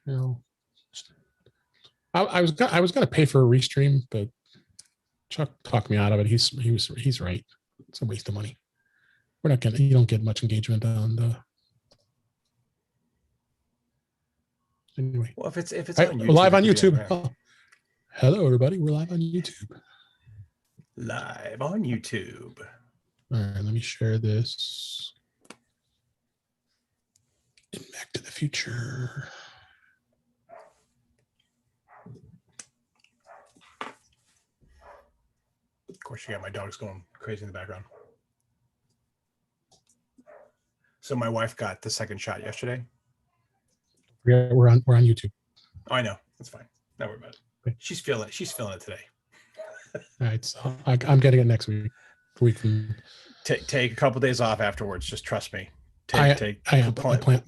You know, I was going to pay for a restream, but Chuck talked me out of it. He's right. It's a waste of money. We're not you don't get much engagement on the. Anyway. Well, if it's on YouTube, we're live on YouTube. Oh, hello, everybody. We're live on YouTube. Live on YouTube. All right, let me share this. And Back to the Future. Of course, you got my dogs going crazy in the background. So my wife got the second shot yesterday. Yeah, we're on YouTube. Oh, I know. That's fine. Don't worry about it. Okay. She's feeling it today. All right, so I'm getting it next week. We can take a couple of days off afterwards. Just trust me. I plan it.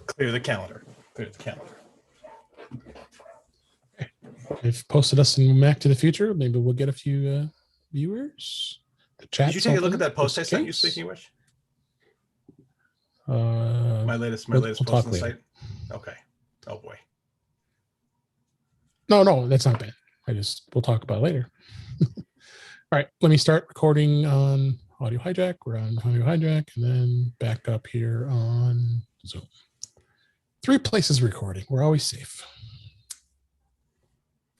Clear the calendar. They've posted us in Back to the Future. Maybe we'll get a few viewers. The chat. Did you take a look at that post I sent you? Speaking of which, my latest post on the site. Okay. Oh boy. No, that's not bad. We'll talk about it later. All right, let me start recording on Audio Hijack. We're on Audio Hijack, and then back up here on Zoom. 3 places recording. We're always safe.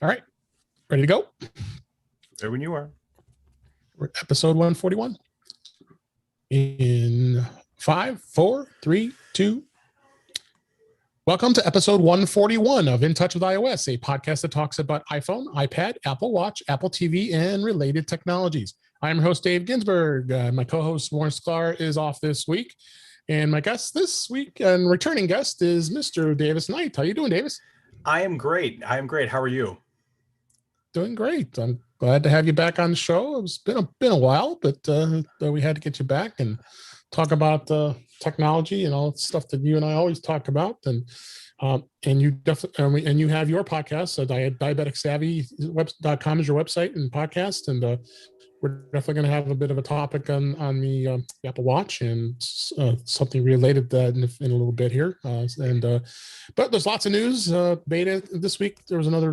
All right, ready to go? There when you are. We're at episode 141. In 5, 4, 3, 2. Welcome to episode 141 of In Touch with iOS, a podcast that talks about iPhone, iPad, Apple Watch, Apple TV, and related technologies. I'm your host, Dave Ginsburg. My co-host, Warren Sklar, is off this week. And my guest this week, and returning guest, is Mr. Davis Knight. How you doing, Davis? I am great. How are you? Doing great. I'm glad to have you back on the show. It's been a while, but we had to get you back and talk about technology and all the stuff that you and I always talk about. And you definitely and you have your podcast, diabeticsavvy.com is your website and podcast, and we're definitely going to have a bit of a topic on the Apple Watch and something related to that in a little bit here. But there's lots of news. Beta this week. There was another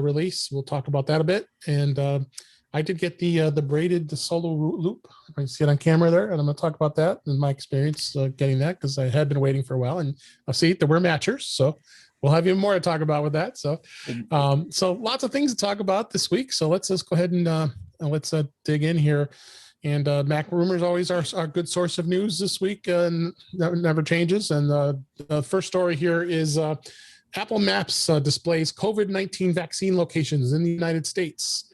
release. We'll talk about that a bit. And I did get the braided solo loop. I can see it on camera there, and I'm going to talk about that and my experience getting that, because I had been waiting for a while, and I'll see that we're matchers. So we'll have even more to talk about with that. So, so lots of things to talk about this week. So let's just go ahead and let's dig in here. And Mac rumors always are a good source of news this week, and never changes. And the first story here is Apple Maps displays COVID-19 vaccine locations in the United States.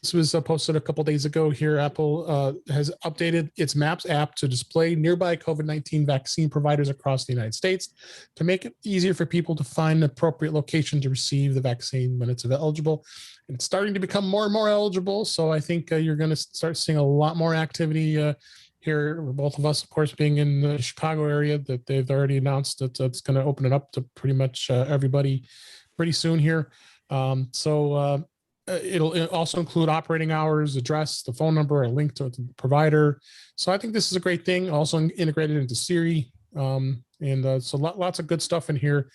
This was posted a couple days ago here. Apple has updated its Maps app to display nearby COVID-19 vaccine providers across the United States to make it easier for people to find an appropriate location to receive the vaccine when it's eligible. And it's starting to become more and more eligible. So I think you're going to start seeing a lot more activity here. Both of us, of course, being in the Chicago area, that they've already announced that it's going to open it up to pretty much everybody pretty soon here. It'll also include operating hours, address, the phone number, a link to the provider. So I think this is a great thing. Also integrated into Siri, so lots of good stuff in here.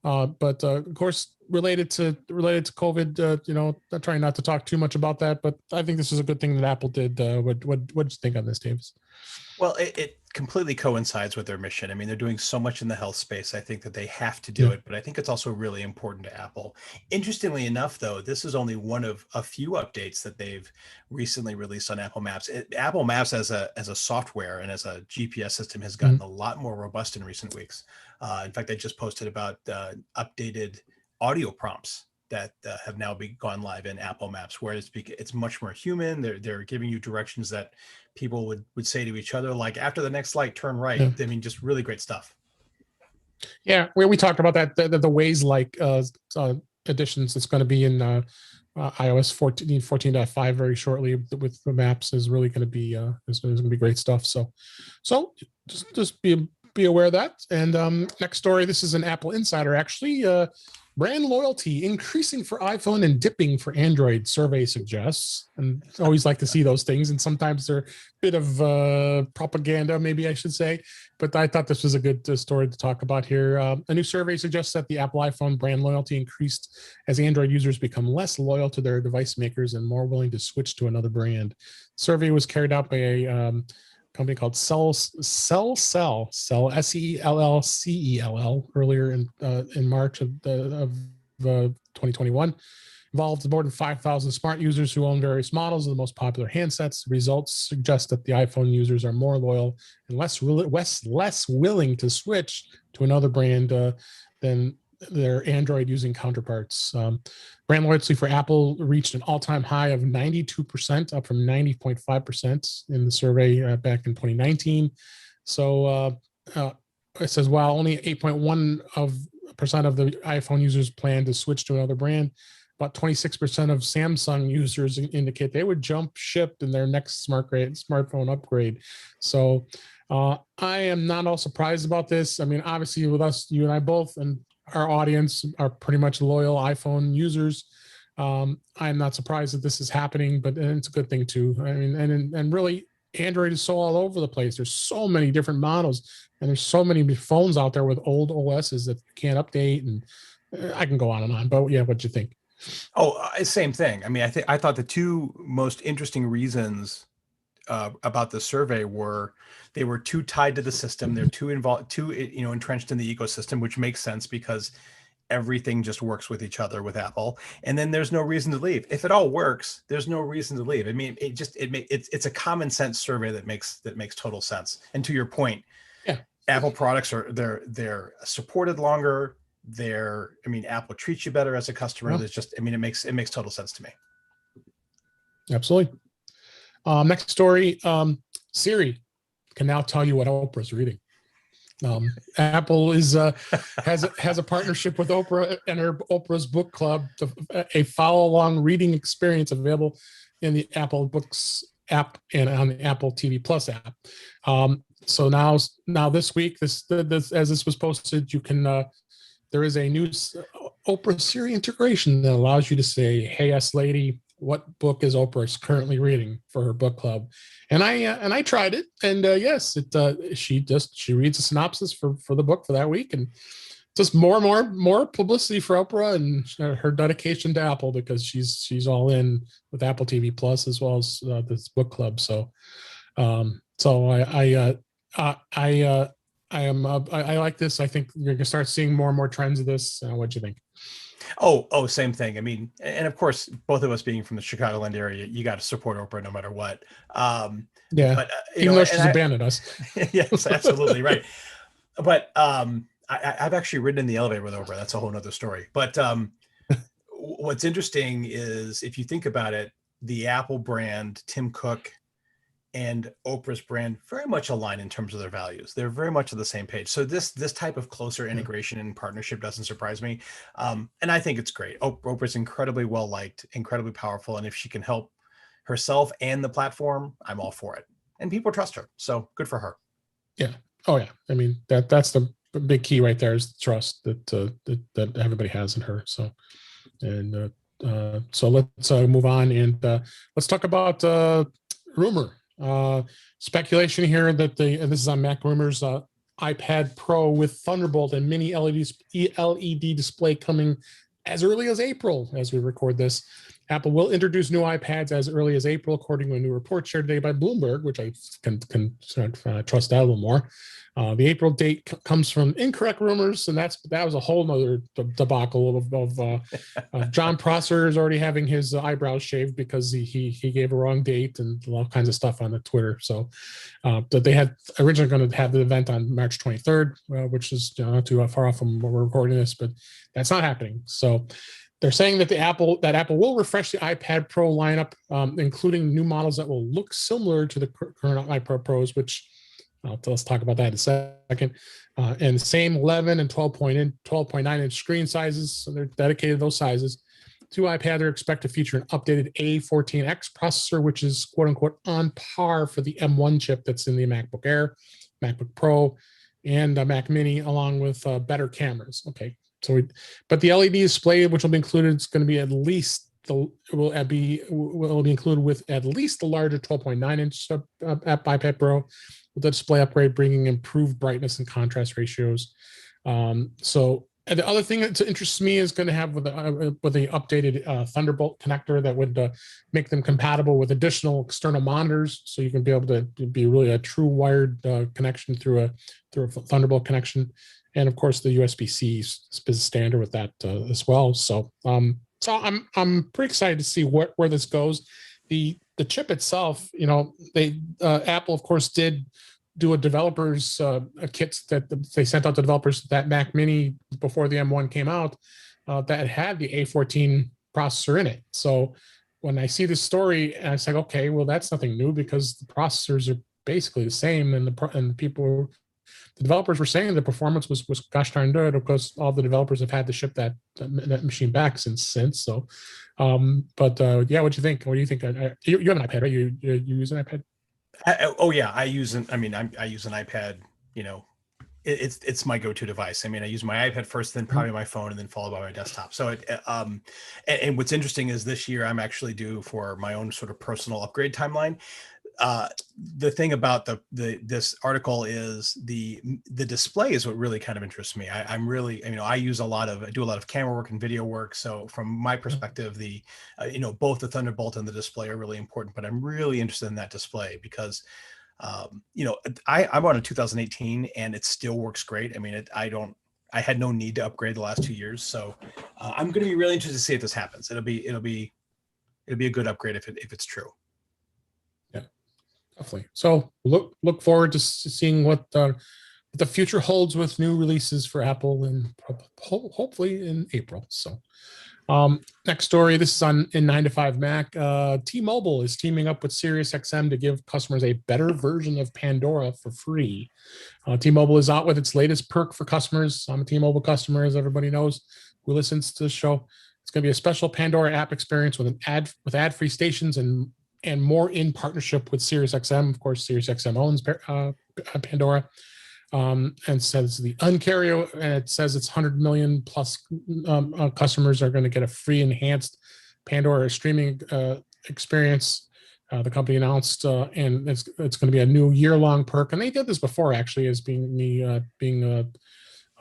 But of course, related to COVID, I'm trying not to talk too much about that, but I think this is a good thing that Apple did. What did you think on this, Davis? Well, it completely coincides with their mission. I mean, they're doing so much in the health space. I think that they have to do it, but I think it's also really important to Apple. Interestingly enough, though, this is only one of a few updates that they've recently released on Apple Maps. Apple Maps as a software and as a GPS system has gotten a lot more robust in recent weeks. In fact, I just posted about updated audio prompts that have now gone live in Apple Maps, where it's much more human. They're giving you directions that people would say to each other, like after the next light, turn right. Yeah. I mean, just really great stuff. Yeah, we talked about that, the Waze like additions that's going to be in iOS 14.5 very shortly with the maps is really going to be is going to be great stuff. So just be aware of that. And next story, this is an Apple Insider actually. Brand loyalty increasing for iPhone and dipping for Android, survey suggests. And I always like to see those things. And sometimes they're a bit of propaganda, maybe I should say. But I thought this was a good story to talk about here. A new survey suggests that the Apple iPhone brand loyalty increased as Android users become less loyal to their device makers and more willing to switch to another brand. The survey was carried out by a company called Cell SELLCELL earlier in March of 2021. Involved more than 5,000 smart users who own various models of the most popular handsets. Results suggest that the iPhone users are more loyal and less willing to switch to another brand than their Android using counterparts. Brand loyalty for Apple reached an all-time high of 92%, up from 90.5% in the survey back in 2019. So it says while only 8.1% of the iPhone users plan to switch to another brand, about 26% of Samsung users indicate they would jump ship in their next smartphone upgrade. So I am not all surprised about this. I mean, obviously with us, you and I both, and our audience are pretty much loyal iPhone users. I'm not surprised that this is happening, but it's a good thing too. I mean, and really, Android is so all over the place. There's so many different models, and there's so many phones out there with old OSs that can't update, and I can go on and on. But yeah, what do you think? Oh, same thing. I mean, I thought the two most interesting reasons about the survey were they were too tied to the system. They're too involved, too entrenched in the ecosystem, which makes sense because everything just works with each other with Apple. And then there's no reason to leave. If it all works, there's no reason to leave. I mean, it's a common sense survey that makes total sense. And to your point, Yeah, Apple products they're supported longer. Apple treats you better as a customer. yeah. There's just, it makes total sense to me. Absolutely. Next story, Siri can now tell you what Oprah's reading. Apple has a partnership with Oprah and her Oprah's Book Club, a follow-along reading experience available in the Apple Books app and on the Apple TV Plus app. So now this week, this as this was posted, you can there is a new Oprah Siri integration that allows you to say, "Hey, S lady, what book is Oprah currently reading for her book club?" And I tried it, and yes, she reads a synopsis for the book for that week, and just more publicity for Oprah and her dedication to Apple, because she's all in with Apple TV Plus as well as this book club. So I like this. I think you're gonna start seeing more and more trends of this. What do you think? Oh, same thing. I mean, and of course, both of us being from the Chicagoland area, you got to support Oprah no matter what. Yeah, but even though she's abandoned us. Yes, absolutely right. But I've actually ridden in the elevator with Oprah. That's a whole nother story. But what's interesting is if you think about it, the Apple brand, Tim Cook, and Oprah's brand very much align in terms of their values. They're very much on the same page. So this type of closer integration and partnership doesn't surprise me. And I think it's great. Oprah's incredibly well liked, incredibly powerful. And if she can help herself and the platform, I'm all for it. And people trust her. So good for her. Yeah. Oh yeah. I mean, that's the big key right there, is the trust that everybody has in her. So, and so let's move on, and let's talk about rumor. Speculation here that and this is on Mac Rumors, iPad Pro with Thunderbolt and mini LED display coming as early as April as we record this. Apple will introduce new iPads as early as April, according to a new report shared today by Bloomberg, which I can trust that a little more. The April date comes from incorrect rumors, and that was a whole nother debacle of John Prosser is already having his eyebrows shaved because he gave a wrong date and all kinds of stuff on the Twitter. So that they had originally going to have the event on March 23rd, which is not too far off from where we're recording this, but that's not happening. So they're saying that Apple will refresh the iPad Pro lineup, including new models that will look similar to the current iPad Pros, which let's talk about that in a second. And the same 11 and 12.9 inch screen sizes. So they're dedicated to those sizes. Two iPads are expected to feature an updated A14X processor, which is quote unquote on par for the M1 chip that's in the MacBook Air, MacBook Pro, and Mac Mini, along with better cameras. Okay. but the LED display, which will be included, is going to be at least will be included with at least the larger 12.9-inch iPad Pro with the display upgrade, bringing improved brightness and contrast ratios. And the other thing that interests me is going to have with the updated Thunderbolt connector that would make them compatible with additional external monitors, so you can be able to be really a true wired connection through a Thunderbolt connection, and of course the USB-C is standard with that as well. So I'm pretty excited to see where this goes. The chip itself, Apple of course did do a developers kits that they sent out to developers, that Mac Mini before the M1 came out, that had the A14 processor in it. So when I see this story, I was like, okay, well that's nothing new because the processors are basically the same, and the developers were saying the performance was gosh darn good. Of course, all the developers have had to ship that machine back since. So, yeah, what do you think? What do you think? You have an iPad, right? You use an iPad? Oh yeah, I use an iPad. It's my go-to device. I mean, I use my iPad first, then probably my phone, and then followed by my desktop. So and what's interesting is this year I'm actually due for my own sort of personal upgrade timeline. The thing about this article is the display is what really kind of interests me. I'm really, I do a lot of camera work and video work. So from my perspective, both the Thunderbolt and the display are really important, but I'm really interested in that display because, I'm on a 2018 and it still works great. I mean, I had no need to upgrade the last 2 years. So I'm going to be really interested to see if this happens. It'll be a good upgrade if it's true. Definitely. So look forward to seeing what the future holds with new releases for Apple, and hopefully in April. So next story, this is in 9 to 5 Mac. T-Mobile is teaming up with SiriusXM to give customers a better version of Pandora for free. T-Mobile is out with its latest perk for customers. I'm a T-Mobile customer, as everybody knows who listens to the show. It's going to be a special Pandora app experience with ad-free stations and more in partnership with SiriusXM. Of course, SiriusXM owns Pandora, and says the Un-carrier, and it says it's 100 million plus customers are going to get a free enhanced Pandora streaming experience. The company announced, and it's going to be a new year-long perk, and they did this before actually, as being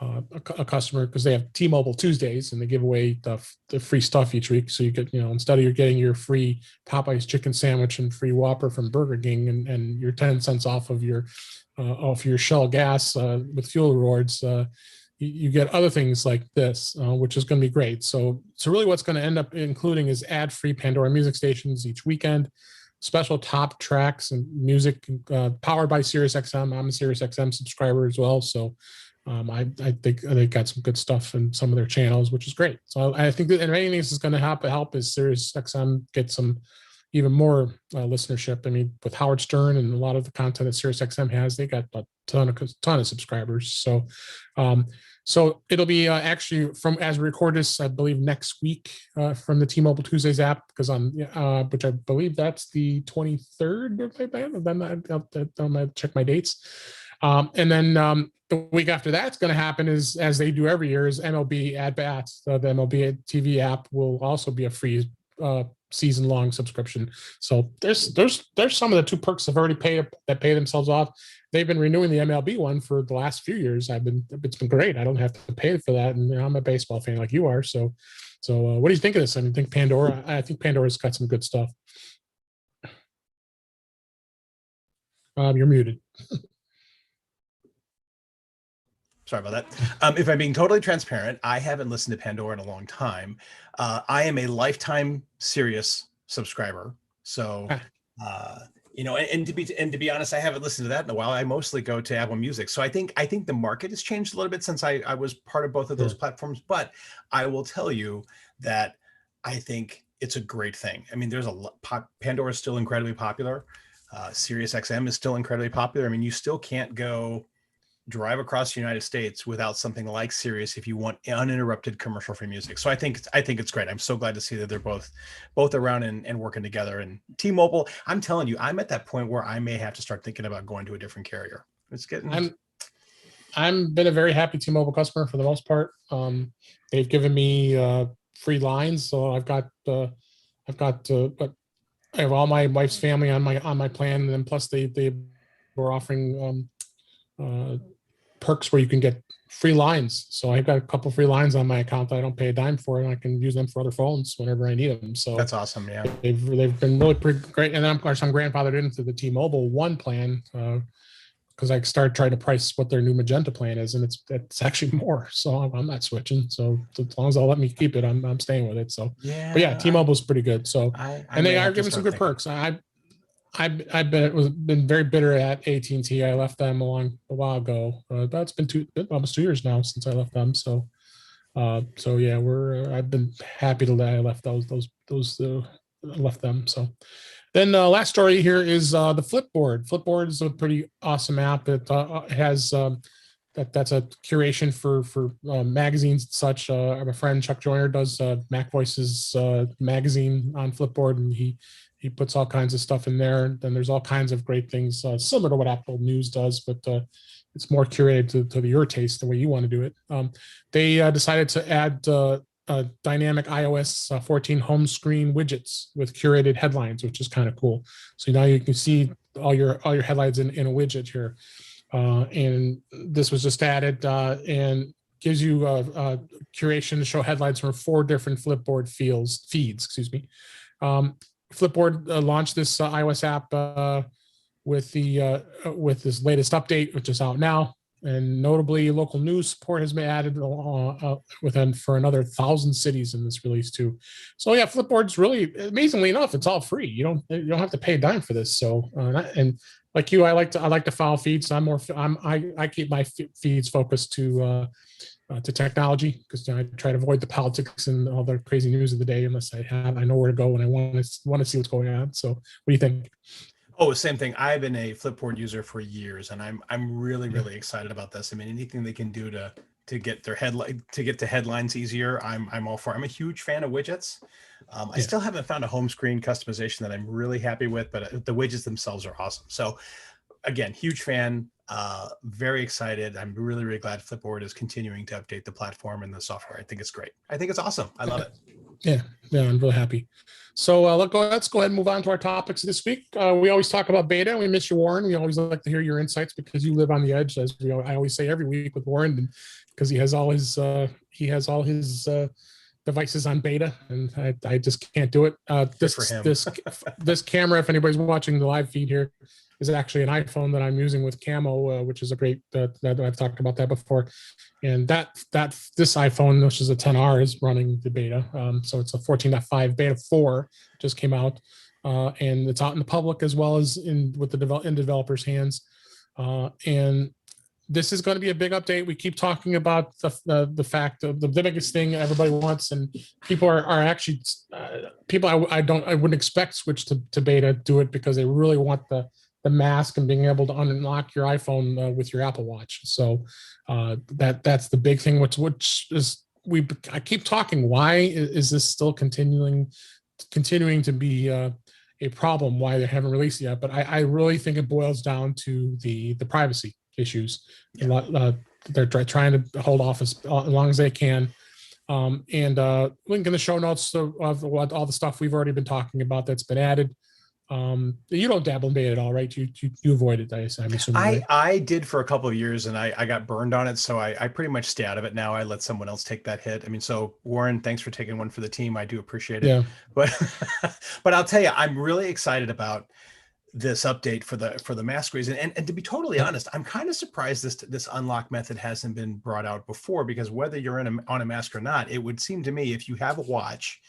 a customer, because they have T-Mobile Tuesdays and they give away the free stuff each week. So you get, instead of you're getting your free Popeyes chicken sandwich and free Whopper from Burger King and your 10 cents off of your Shell gas with fuel rewards, you get other things like this, which is going to be great. So really what's going to end up including is ad-free Pandora music stations each weekend, special top tracks and music powered by SiriusXM. I'm a SiriusXM subscriber as well. So I think they got some good stuff in some of their channels, which is great. So I think that, and anything this is going to help is SiriusXM get some even more listenership. I mean, with Howard Stern and a lot of the content that SiriusXM has, they got a ton of subscribers. So so it'll be actually from, as we record this, I believe next week from the T-Mobile Tuesdays app, because which I believe that's the 23rd. I'll check my dates. And then the week after that's going to happen is, as they do every year, is MLB At Bats. The MLB TV app will also be a free season-long subscription. So there's some of the two perks have already pay themselves off. They've been renewing the MLB one for the last few years. It's been great. I don't have to pay for that, and I'm a baseball fan like you are. So what do you think of this? I think Pandora's got some good stuff. You're muted. Sorry about that. If I'm being totally transparent, I haven't listened to Pandora in a long time. I am a lifetime Sirius subscriber. So, and to be honest, I haven't listened to that in a while. I mostly go to Apple Music. So I think the market has changed a little bit since I was part of both of those platforms. But I will tell you that I think it's a great thing. I mean, Pandora is still incredibly popular. SiriusXM is still incredibly popular. I mean, you still can't drive across the United States without something like Sirius if you want uninterrupted commercial-free music. So I think it's great. I'm so glad to see that they're both around and working together. And T-Mobile, I'm telling you, I'm at that point where I may have to start thinking about going to a different carrier. It's getting. I'm been a very happy T-Mobile customer for the most part. They've given me free lines, so but I have all my wife's family on my plan, and then plus they were offering perks where you can get free lines. So I've got a couple free lines on my account that I don't pay a dime for, and I can use them for other phones whenever I need them. So That's awesome. Yeah. they've been really pretty great. And then of course I'm grandfathered into the T-Mobile One plan because I started trying to price what their new Magenta plan is, and it's actually more. So I'm not switching. So as long as they'll let me keep it, I'm staying with it. So Yeah. but yeah, T-Mobile's pretty good. So and they are giving some good thinking. perks. I've been very bitter at AT&T. I left them a while ago. That's been almost 2 years now since I left them. So yeah, I've been happy that I left left them. So then last story here is the Flipboard. Flipboard is a pretty awesome app. It has that's a curation for magazines and such. My friend Chuck Joyner does Mac Voices magazine on Flipboard, and he puts all kinds of stuff in there. Then there's all kinds of great things similar to what Apple News does, but it's more curated to your taste, the way you want to do it. They decided to add dynamic iOS 14 home screen widgets with curated headlines, which is kind of cool. So now you can see all your headlines in a widget here. And this was just added and gives you curation to show headlines from 4 different Flipboard feeds. Excuse me. Flipboard launched this iOS app with this latest update, which is out now. And notably, local news support has been added for another 1,000 cities in this release too. So yeah, Flipboard's really, amazingly enough, it's all free. You don't have to pay a dime for this. So and like you, I like to file feeds. I keep my feeds focused to technology, because I try to avoid the politics and all the crazy news of the day unless I know where to go and I want to see what's going on. So what do you think? Oh, same thing. I've been a Flipboard user for years, and I'm really excited about this. I mean, anything they can do to get to headlines easier, I'm all for. I'm a huge fan of widgets. I still haven't found a home screen customization that I'm really happy with, but the widgets themselves are awesome. So again, huge fan, very excited. I'm really glad Flipboard is continuing to update the platform and the software. I think it's great. I think it's awesome. I love it. Yeah, I'm really happy. So let's go ahead and move on to our topics this week. We always talk about beta. We miss you, Warren. We always like to hear your insights because you live on the edge, as I always say every week with Warren, because he has all his devices on beta, and I just can't do it. This camera, if anybody's watching the live feed here, is actually an iPhone that I'm using with Camo, which is a great that I've talked about that before. And this iPhone, which is a 10R, is running the beta. So it's a 14.5 beta 4 just came out, and it's out in the public as well as in developers' hands. And this is going to be a big update. We keep talking about the fact of the biggest thing everybody wants, and people are actually people I wouldn't expect switch to beta do it because they really want the mask and being able to unlock your iPhone with your Apple Watch. So that's the big thing. Which is I keep talking. Why is this still continuing to be a problem? Why they haven't released it yet? But I really think it boils down to the privacy issues. Yeah. They're trying to hold off as long as they can. And link in the show notes of what all the stuff we've already been talking about that's been added. You don't dabble in beta at all, right? You avoid it, I'm assuming. Right? I did for a couple of years, and I got burned on it, so I pretty much stay out of it now. I let someone else take that hit. I mean, so Warren, thanks for taking one for the team. I do appreciate it. Yeah. But I'll tell you, I'm really excited about this update for the mask reason. And to be totally honest, I'm kind of surprised this unlock method hasn't been brought out before, because whether you're on a mask or not, it would seem to me if you have a watch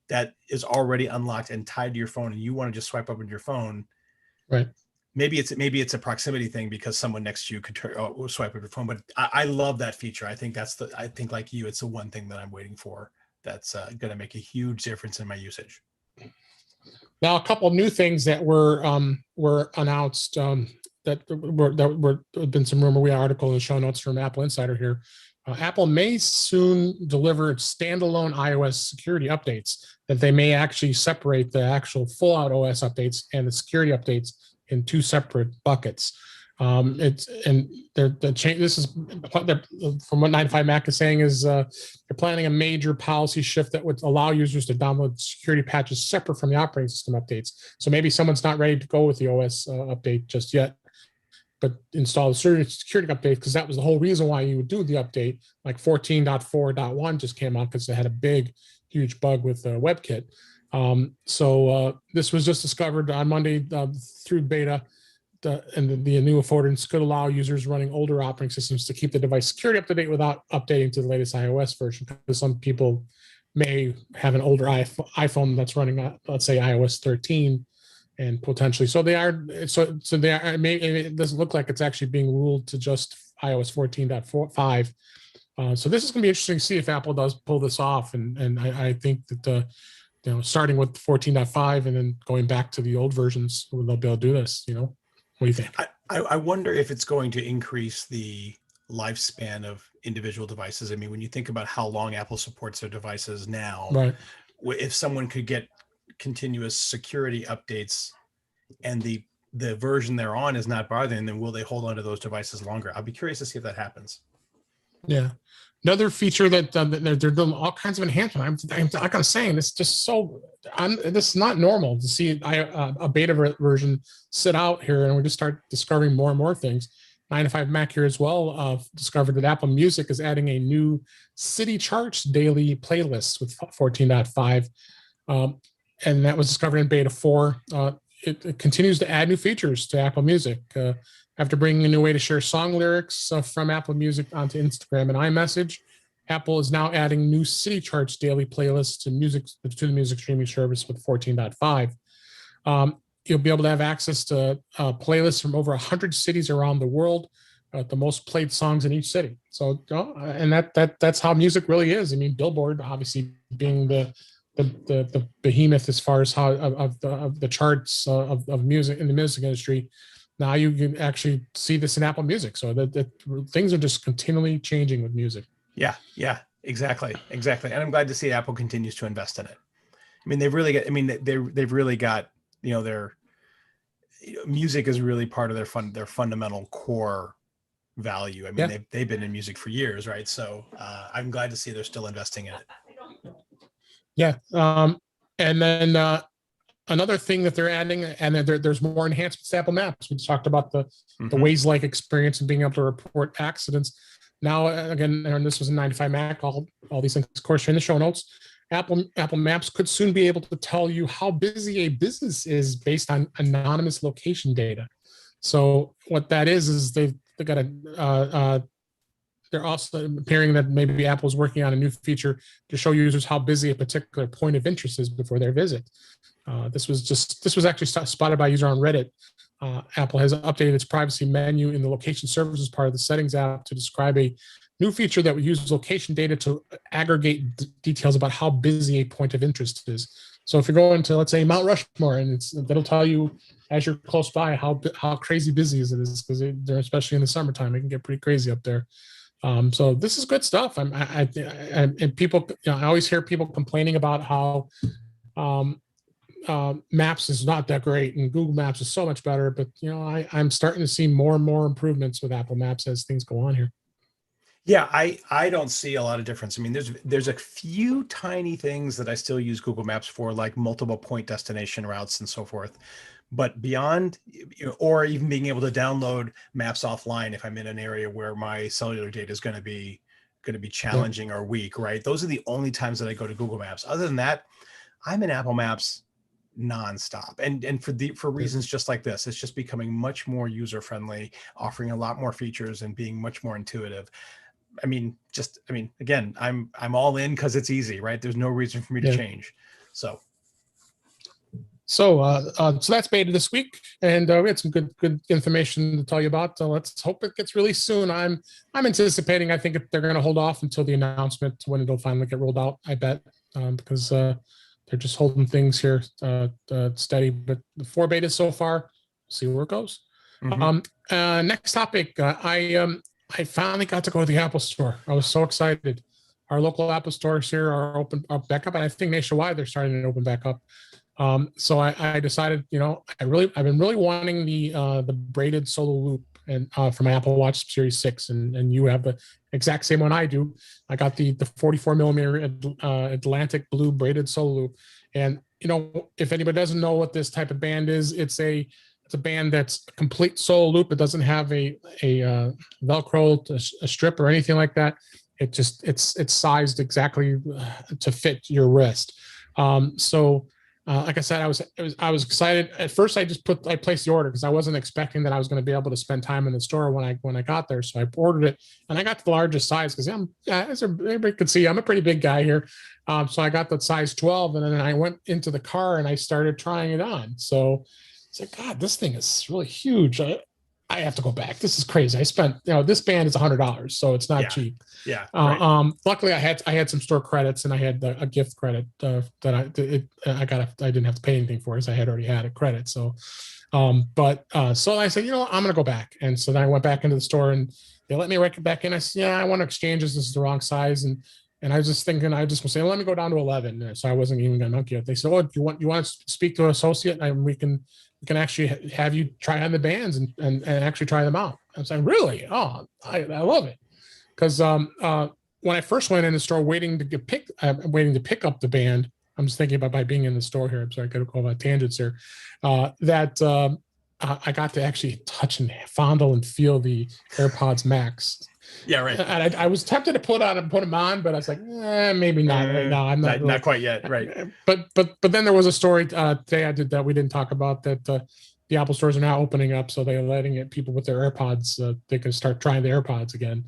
that is already unlocked and tied to your phone and you want to just swipe up on your phone, right? Maybe it's a proximity thing because someone next to you could swipe up your phone. But I love that feature. I think like you, it's the one thing that I'm waiting for that's going to make a huge difference in my usage. Now, a couple of new things that were announced that have been some rumor. We have an article in the show notes from Apple Insider here. Apple may soon deliver standalone iOS security updates that they may actually separate the actual full-out OS updates and the security updates in 2 separate buckets. It's and the change. This is from what 95 Mac is saying is they're planning a major policy shift that would allow users to download security patches separate from the operating system updates. So maybe someone's not ready to go with the OS update just yet, but install the security update, because that was the whole reason why you would do the update. Like 14.4.1 just came out because they had a big, huge bug with WebKit. So this was just discovered on Monday through beta. And the new affordance could allow users running older operating systems to keep the device security up to date without updating to the latest iOS version. Because some people may have an older iPhone that's running, let's say, iOS 13, and potentially, so they are. So they are. It doesn't look like it's actually being ruled to just iOS 14.5. So this is going to be interesting to see if Apple does pull this off, and I think that starting with 14.5 and then going back to the old versions, they'll be able to do this. What do you think? I wonder if it's going to increase the lifespan of individual devices. I mean, when you think about how long Apple supports their devices now, right? If someone could get continuous security updates and the version they're on is not bothering, then will they hold on to those devices longer? I'll be curious to see if that happens. Yeah. Another feature that they're doing all kinds of enhancement. Like I'm saying, this is just this is not normal to see a beta version sit out here, and we just start discovering more and more things. 95 Mac here as well discovered that Apple Music is adding a new city charts daily playlist with 14.5, and that was discovered in beta 4. It continues to add new features to Apple Music. After bringing a new way to share song lyrics from Apple Music onto Instagram and iMessage, Apple is now adding new city charts daily playlists to the music streaming service with 14.5. You'll be able to have access to playlists from over 100 cities around the world, the most played songs in each city. So, and that's how music really is. I mean, Billboard obviously being the behemoth as far as how of the charts of music in the music industry. Now you can actually see this in Apple Music. So that things are just continually changing with music. Yeah, exactly. And I'm glad to see Apple continues to invest in it. I mean, they've really got, their music is really part of their fundamental core value. I mean, they've been in music for years, right? So I'm glad to see they're still investing in it. Yeah. And then another thing that they're adding, and there's more enhancements to Apple Maps. We talked about the Waze-like experience and being able to report accidents. Now, again, and this was in 95 Mac, all these things, of course, are in the show notes. Apple Maps could soon be able to tell you how busy a business is based on anonymous location data. So what that is they've got a they're also appearing that maybe Apple's working on a new feature to show users how busy a particular point of interest is before their visit. This was actually spotted by a user on Reddit. Apple has updated its privacy menu in the location services part of the settings app to describe a new feature that would use location data to aggregate details about how busy a point of interest is. So if you're going to, let's say, Mount Rushmore, and that'll tell you as you're close by how crazy busy it is, because they're, especially in the summertime, it can get pretty crazy up there. So this is good stuff. And people, I always hear people complaining about how Maps is not that great and Google Maps is so much better. But I'm starting to see more and more improvements with Apple Maps as things go on here. Yeah, I don't see a lot of difference. I mean, there's a few tiny things that I still use Google Maps for, like multiple point destination routes and so forth. But beyond, or even being able to download maps offline if I'm in an area where my cellular data is going to be challenging or weak, right? Those are the only times that I go to Google Maps. Other than that, I'm in Apple Maps nonstop, and for reasons just like this. It's just becoming much more user friendly, offering a lot more features and being much more intuitive. I mean, again, I'm all in because it's easy, right? There's no reason for me to change. So that's beta this week, and we had some good information to tell you about. So let's hope it gets released soon. I'm anticipating. I think they're going to hold off until the announcement when it'll finally get rolled out. I bet because they're just holding things here steady. But the 4 betas so far. See where it goes. Next topic. I finally got to go to the Apple Store. I was so excited. Our local Apple stores here are back up, and I think nationwide they're starting to open back up. So I decided, I've been really wanting the braided solo loop, and for my Apple Watch Series 6, and you have the exact same one I do. I got the 44 millimeter Atlantic blue braided solo loop. And if anybody doesn't know what this type of band is, it's a band that's a complete solo loop. It doesn't have a Velcro, a strip, or anything like that. It's sized exactly to fit your wrist. So like I said, I was excited. At first, I placed the order because I wasn't expecting that I was going to be able to spend time in the store when I got there. So I ordered it, and I got the largest size because as everybody could see, I'm a pretty big guy here. So I got the size 12, and then I went into the car and I started trying it on. So it's like, God, this thing is really huge. I have to go back. This is crazy. I spent, this band is $100, so it's not cheap. Yeah. Right. Luckily, I had some store credits, and I had a gift credit that I didn't have to pay anything for, as I had already had a credit. So, so I said, I'm gonna go back, and so then I went back into the store, and they let me right back in. I said, yeah, I want to exchange this. This is the wrong size, and I was just thinking, I just was saying, let me go down to 11. So I wasn't even gonna monkey it. They said, oh, you want to speak to an associate, and we can actually have you try on the bands and actually try them out. I was like, really? Oh, I love it. Because when I first went in the store waiting to pick up the band, I'm just thinking about by being in the store here. I'm sorry, I got to go about tangents here. I got to actually touch and fondle and feel the AirPods Max. Yeah, right. And I was tempted to put them on, but I was like, maybe not right now. I'm not not quite yet, right? But then there was a story today I did that we didn't talk about, that the Apple stores are now opening up, so they're letting people with their AirPods, they can start trying the AirPods again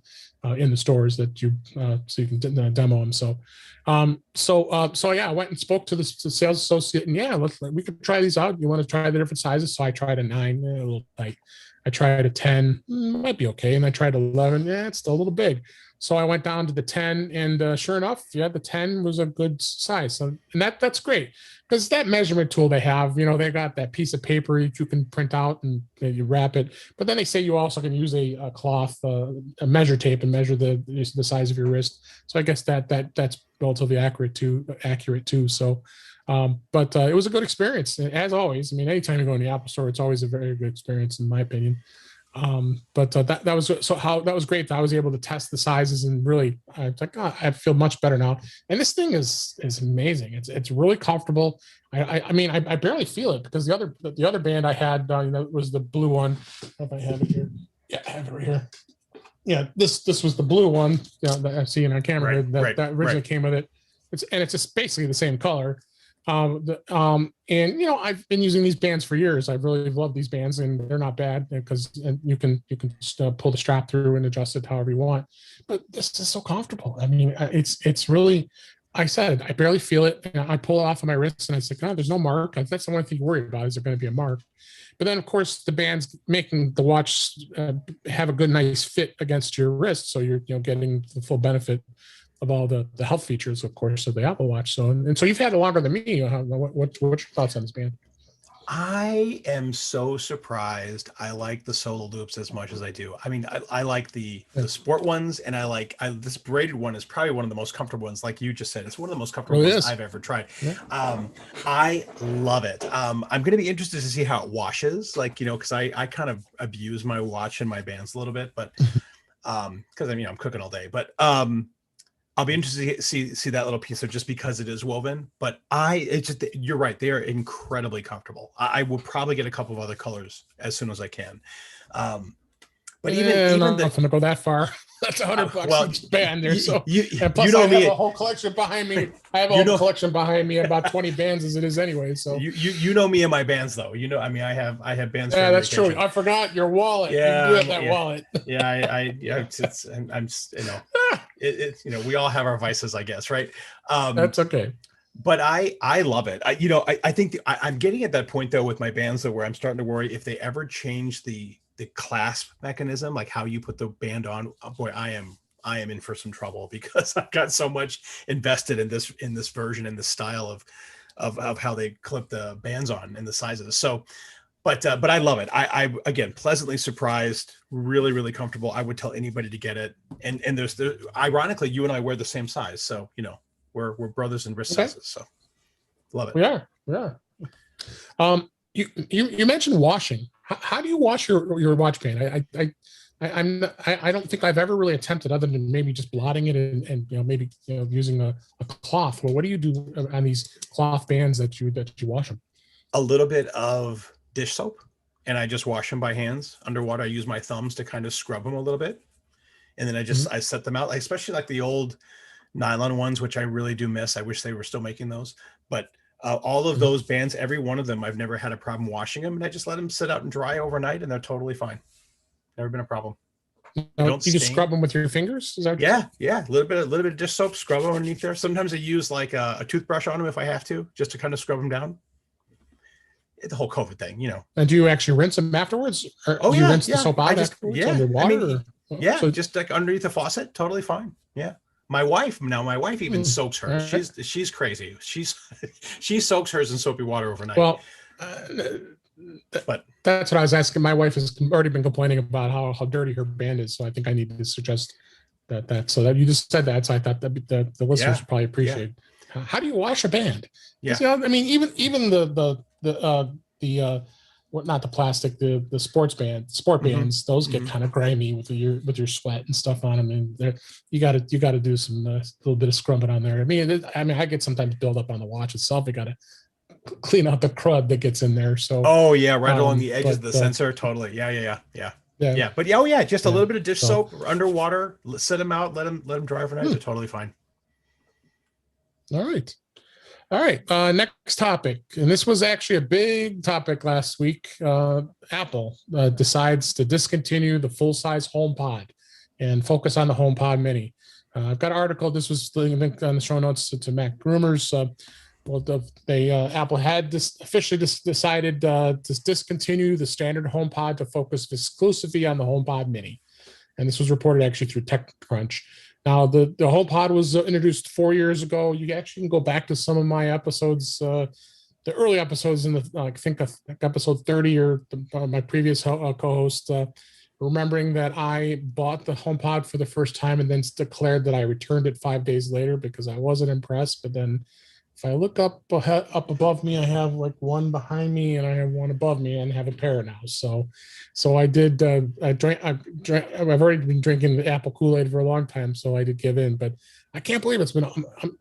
in the stores so you can demo them. So yeah, I went and spoke to the sales associate, and we could try these out. You want to try the different sizes? So I tried a 9, a little tight. I tried a 10, might be okay. And I tried 11, it's still a little big. So I went down to the 10, and sure enough, the 10 was a good size. So, and that's great, because that measurement tool they have, they got that piece of paper that you can print out and you wrap it. But then they say you also can use a cloth, a measure tape, and measure the size of your wrist. So I guess that's relatively accurate too. So, but it was a good experience, as always. I mean, anytime you go in the Apple store, it's always a very good experience, in my opinion. But that was great that I was able to test the sizes, and really, I was like, I feel much better now. And this thing is amazing. It's really comfortable. I mean, I barely feel it, because the other band I had, was the blue one. If I have it here, yeah, I have it right here. Yeah, this was the blue one, that I see in our camera, that originally came with it. It's just basically the same color. And I've been using these bands for years. I really love these bands, and they're not bad, because you can just pull the strap through and adjust it however you want. But this is so comfortable. I mean, it's really, I said, I barely feel it. And I pull it off of my wrist, and I said, there's no mark. That's the one thing you worry about, is there going to be a mark? But then, of course, the band's making the watch have a good, nice fit against your wrist, so you're getting the full benefit of all the health features, of course, of the Apple Watch. So, and so you've had it longer than me. What's your thoughts on this band? I am so surprised. I like the solo loops as much as I do. I mean, I like the sport ones, and this braided one is probably one of the most comfortable ones. Like you just said, it's one of the most comfortable ones I've ever tried. Yeah. I love it. I'm going to be interested to see how it washes, because I kind of abuse my watch and my bands a little bit, but because I'm cooking all day, but I'll be interested to see that little piece of, just because it is woven. But you're right. They are incredibly comfortable. I will probably get a couple of other colors as soon as I can. But even I'm not going to go that far. That's $100 each band there. So plus I have a whole collection behind me. I have a whole collection behind me, about 20 bands as it is anyway. So you know me and my bands, though. I mean, I have bands. Yeah, that's true. I forgot your wallet. Yeah, you have that wallet. Yeah, we all have our vices, I guess, right? That's okay. But I love it. I think I'm getting at that point, though, with my bands, though, where I'm starting to worry if they ever change the clasp mechanism, like how you put the band on. Oh, boy, I am in for some trouble, because I've got so much invested in this version and the style of how they clip the bands on and the sizes. So, but I love it. I again, pleasantly surprised, really, really comfortable. I would tell anybody to get it. And ironically, you and I wear the same size. So, we're brothers in wrist sizes. So love it. We are. You mentioned washing. How do you wash your watch band? I don't think I've ever really attempted, other than maybe just blotting it and maybe using a cloth. Well, what do you do on these cloth bands that you wash them? A little bit of dish soap, and I just wash them by hands underwater. I use my thumbs to kind of scrub them a little bit, and then I set them out, like, especially like the old nylon ones, which I really do miss. I wish they were still making those, but all of those bands, every one of them, I've never had a problem washing them, and I just let them sit out and dry overnight, and they're totally fine. Never been a problem. They don't You just stain. scrub them with your fingers? Is that Yeah. A little bit of dish soap, scrub them underneath there. Sometimes I use like a toothbrush on them if I have to, just to kind of scrub them down. The whole COVID thing. And do you actually rinse them afterwards? Or Oh do you yeah, rinse the soap out afterwards under water? Yeah, just like underneath the faucet, totally fine. Yeah. My wife even soaks hers. Right. She's crazy. She soaks hers in soapy water overnight. Well, but that's what I was asking. My wife has already been complaining about how dirty her band is, so I think I need to suggest that. So that you just said that, so I thought that the listeners would probably appreciate. Yeah. How do you wash a band? Yeah, I mean, even what, not the plastic, the sport bands, those get kind of grimy with your sweat and stuff on them, and you got to do some little bit of scrubbing on there. I mean, I get sometimes build up on the watch itself. You got to clean out the crud that gets in there. So right along the edges of the sensor, totally. Yeah. But just a little bit of dish soap underwater, set them out, let them dry overnight. They're totally fine. All right. Next topic, and this was actually a big topic last week. Apple decides to discontinue the full-size HomePod and focus on the HomePod Mini. I've got an article. This was linked on the show notes to Mac Groomers. Apple had officially decided to discontinue the standard HomePod to focus exclusively on the HomePod Mini, and this was reported actually through TechCrunch. Now, the HomePod was introduced 4 years ago. You actually can go back to some of my episodes, the early episodes in I think episode 30 or my previous co-host, remembering that I bought the HomePod for the first time and then declared that I returned it 5 days later because I wasn't impressed. But then if I look up above me, I have like one behind me and I have one above me and have a pair now. So I did. I've already been drinking the Apple Kool-Aid for a long time, so I did give in. But I can't believe it's been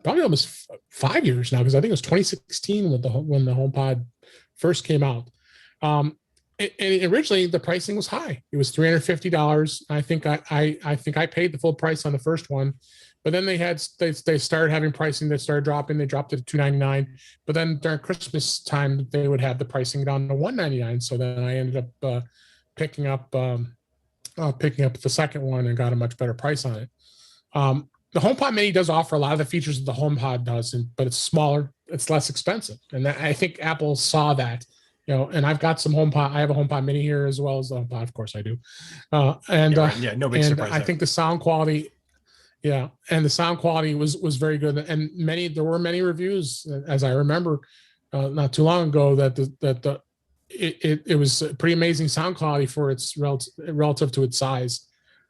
probably almost 5 years now, because I think it was 2016 when the HomePod first came out. And originally the pricing was high. It was $350. I think I paid the full price on the first one. But then they started having pricing that started dropping. They dropped it to $299. But then during Christmas time, they would have the pricing down to $199. So then I ended up picking up the second one and got a much better price on it. The HomePod Mini does offer a lot of the features that the HomePod does, but it's smaller, it's less expensive, and I think Apple saw that. And I've got some HomePod. I have a HomePod Mini here as well as the HomePod. Of course, I do. No big surprise. I think the sound quality. Yeah, and the sound quality was very good, and there were many reviews, as I remember, not too long ago, that it was a pretty amazing sound quality for its relative to its size.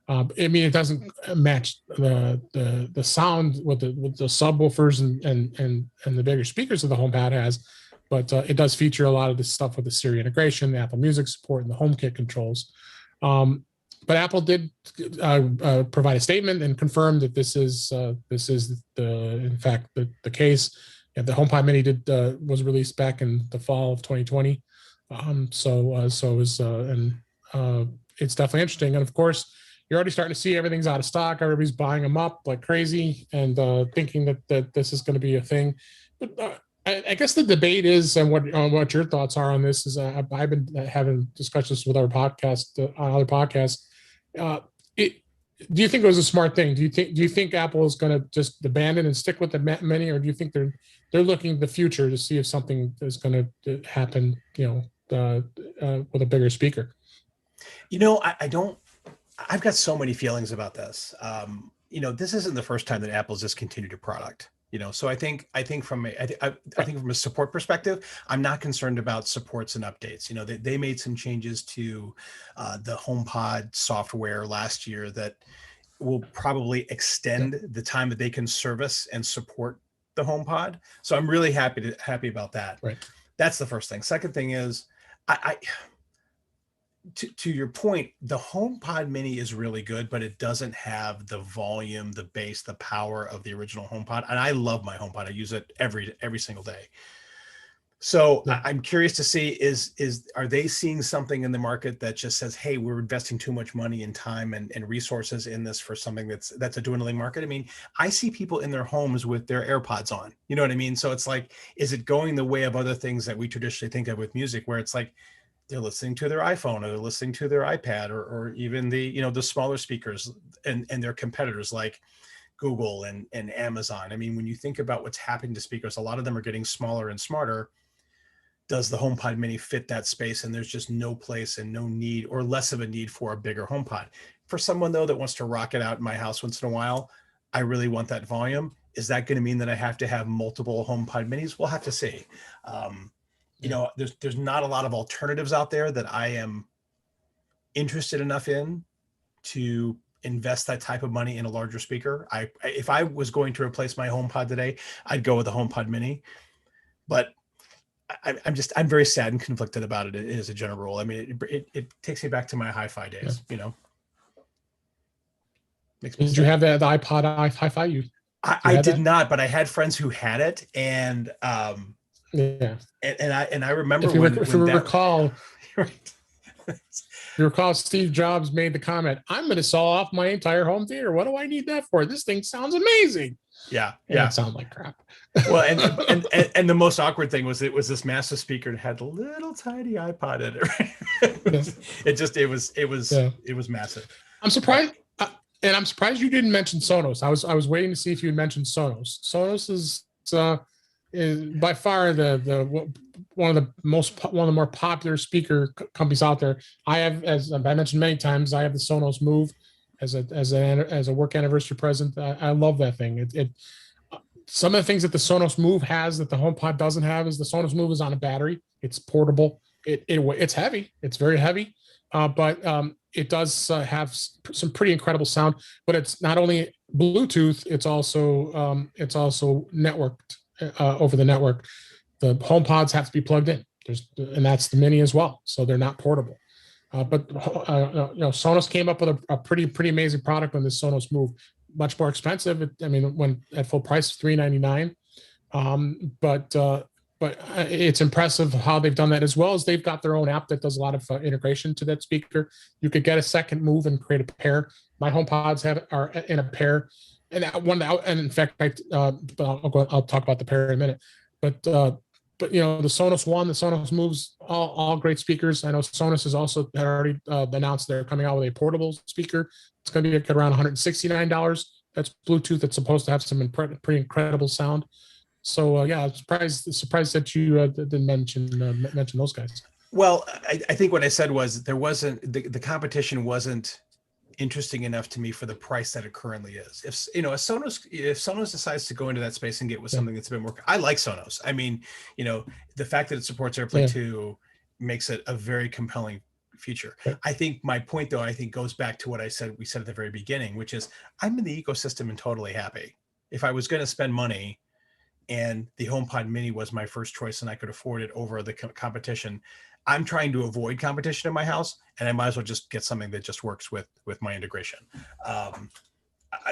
I mean, it doesn't match the sound with the subwoofers and the bigger speakers that the HomePod has, but it does feature a lot of this stuff with the Siri integration, the Apple Music support, and the HomeKit controls. But Apple did provide a statement and confirm that this is in fact the case. Yeah, the HomePod Mini was released back in the fall of 2020. It's definitely interesting. And of course, you're already starting to see everything's out of stock. Everybody's buying them up like crazy and thinking that this is going to be a thing. But I guess the debate is, and what your thoughts are on this is, I've been having discussions with our podcast on other podcasts. Do you think it was a smart thing? Do you think Apple is going to just abandon and stick with the Mini, or do you think they're looking at the future to see if something is going to happen? With a bigger speaker. I don't. I've got so many feelings about this. This isn't the first time that Apple's discontinued a product. So I think from a support perspective, I'm not concerned about supports and updates. They made some changes to the HomePod software last year that will probably extend the time that they can service and support the HomePod. So I'm really happy about that. Right. That's the first thing. Second thing is, to your point, the HomePod Mini is really good, but it doesn't have the volume, the bass, the power of the original HomePod. And I love my HomePod. I use it every single day. So Yeah. I'm curious to see are they seeing something in the market that just says, hey, we're investing too much money and time and resources in this for something that's a dwindling market? I mean, I see people in their homes with their AirPods on, you know what I mean? So it's like, is it going the way of other things that we traditionally think of with music, where it's like they're listening to their iPhone or they're listening to their iPad or even the, you know, the smaller speakers and their competitors like Google and Amazon. I mean, when you think about what's happening to speakers, a lot of them are getting smaller and smarter. Does the HomePod Mini fit that space? And there's just no place and no need, or less of a need, for a bigger HomePod. For someone though that wants to rock it out in my house once in a while, I really want that volume. Is that going to mean that I have to have multiple HomePod Minis? We'll have to see. You know, there's not a lot of alternatives out there that I am interested enough in to invest that type of money in a larger speaker. If I was going to replace my HomePod today, I'd go with the HomePod Mini. But I'm very sad and conflicted about it as a general rule. I mean, it takes me back to my hi-fi days, you know. Did you have the iPod hi-fi? I did not, but I had friends who had it, and yeah, and I remember if you recall, right. You recall Steve Jobs made the comment, "I'm going to saw off my entire home theater. What do I need that for? This thing sounds amazing." Yeah, it sounds like crap. Well, and the most awkward thing was it was this massive speaker and had a little tiny iPod in it. Right? It was massive. I'm surprised, and I'm surprised you didn't mention Sonos. I was waiting to see if you mentioned Sonos. Sonos is by far one of the more popular speaker companies out there. I have, as I mentioned many times, I have the Sonos Move as a work anniversary present. I love that thing. Some of the things that the Sonos Move has that the HomePod doesn't have is the Sonos Move is on a battery. It's portable. It's heavy. It's very heavy, but it does have some pretty incredible sound. But it's not only Bluetooth; it's also networked over the network. The HomePods have to be plugged in. And that's the Mini as well, so they're not portable. But Sonos came up with a pretty amazing product on the Sonos Move. Much more expensive. I mean, when at full price, $399. But it's impressive how they've done that, as well as they've got their own app that does a lot of integration to that speaker. You could get a second Move and create a pair. My HomePods are in a pair, and in fact, I'll talk about the pair in a minute. But the Sonos One, the Sonos Moves, all great speakers. I know Sonos has also already announced they're coming out with a portable speaker. It's going to be around $169. That's Bluetooth. That's supposed to have some pretty incredible sound. So I'm surprised that you didn't mention those guys. Well, I think what I said was there wasn't the competition wasn't interesting enough to me for the price that it currently is. If Sonos decides to go into that space and get with something that's a bit more, I like Sonos. I mean, the fact that it supports AirPlay 2 makes it a very compelling feature. I think my point though, goes back to what we said at the very beginning, which is I'm in the ecosystem and totally happy. If I was going to spend money and the HomePod Mini was my first choice and I could afford it over the competition, I'm trying to avoid competition in my house, and I might as well just get something that just works with my integration.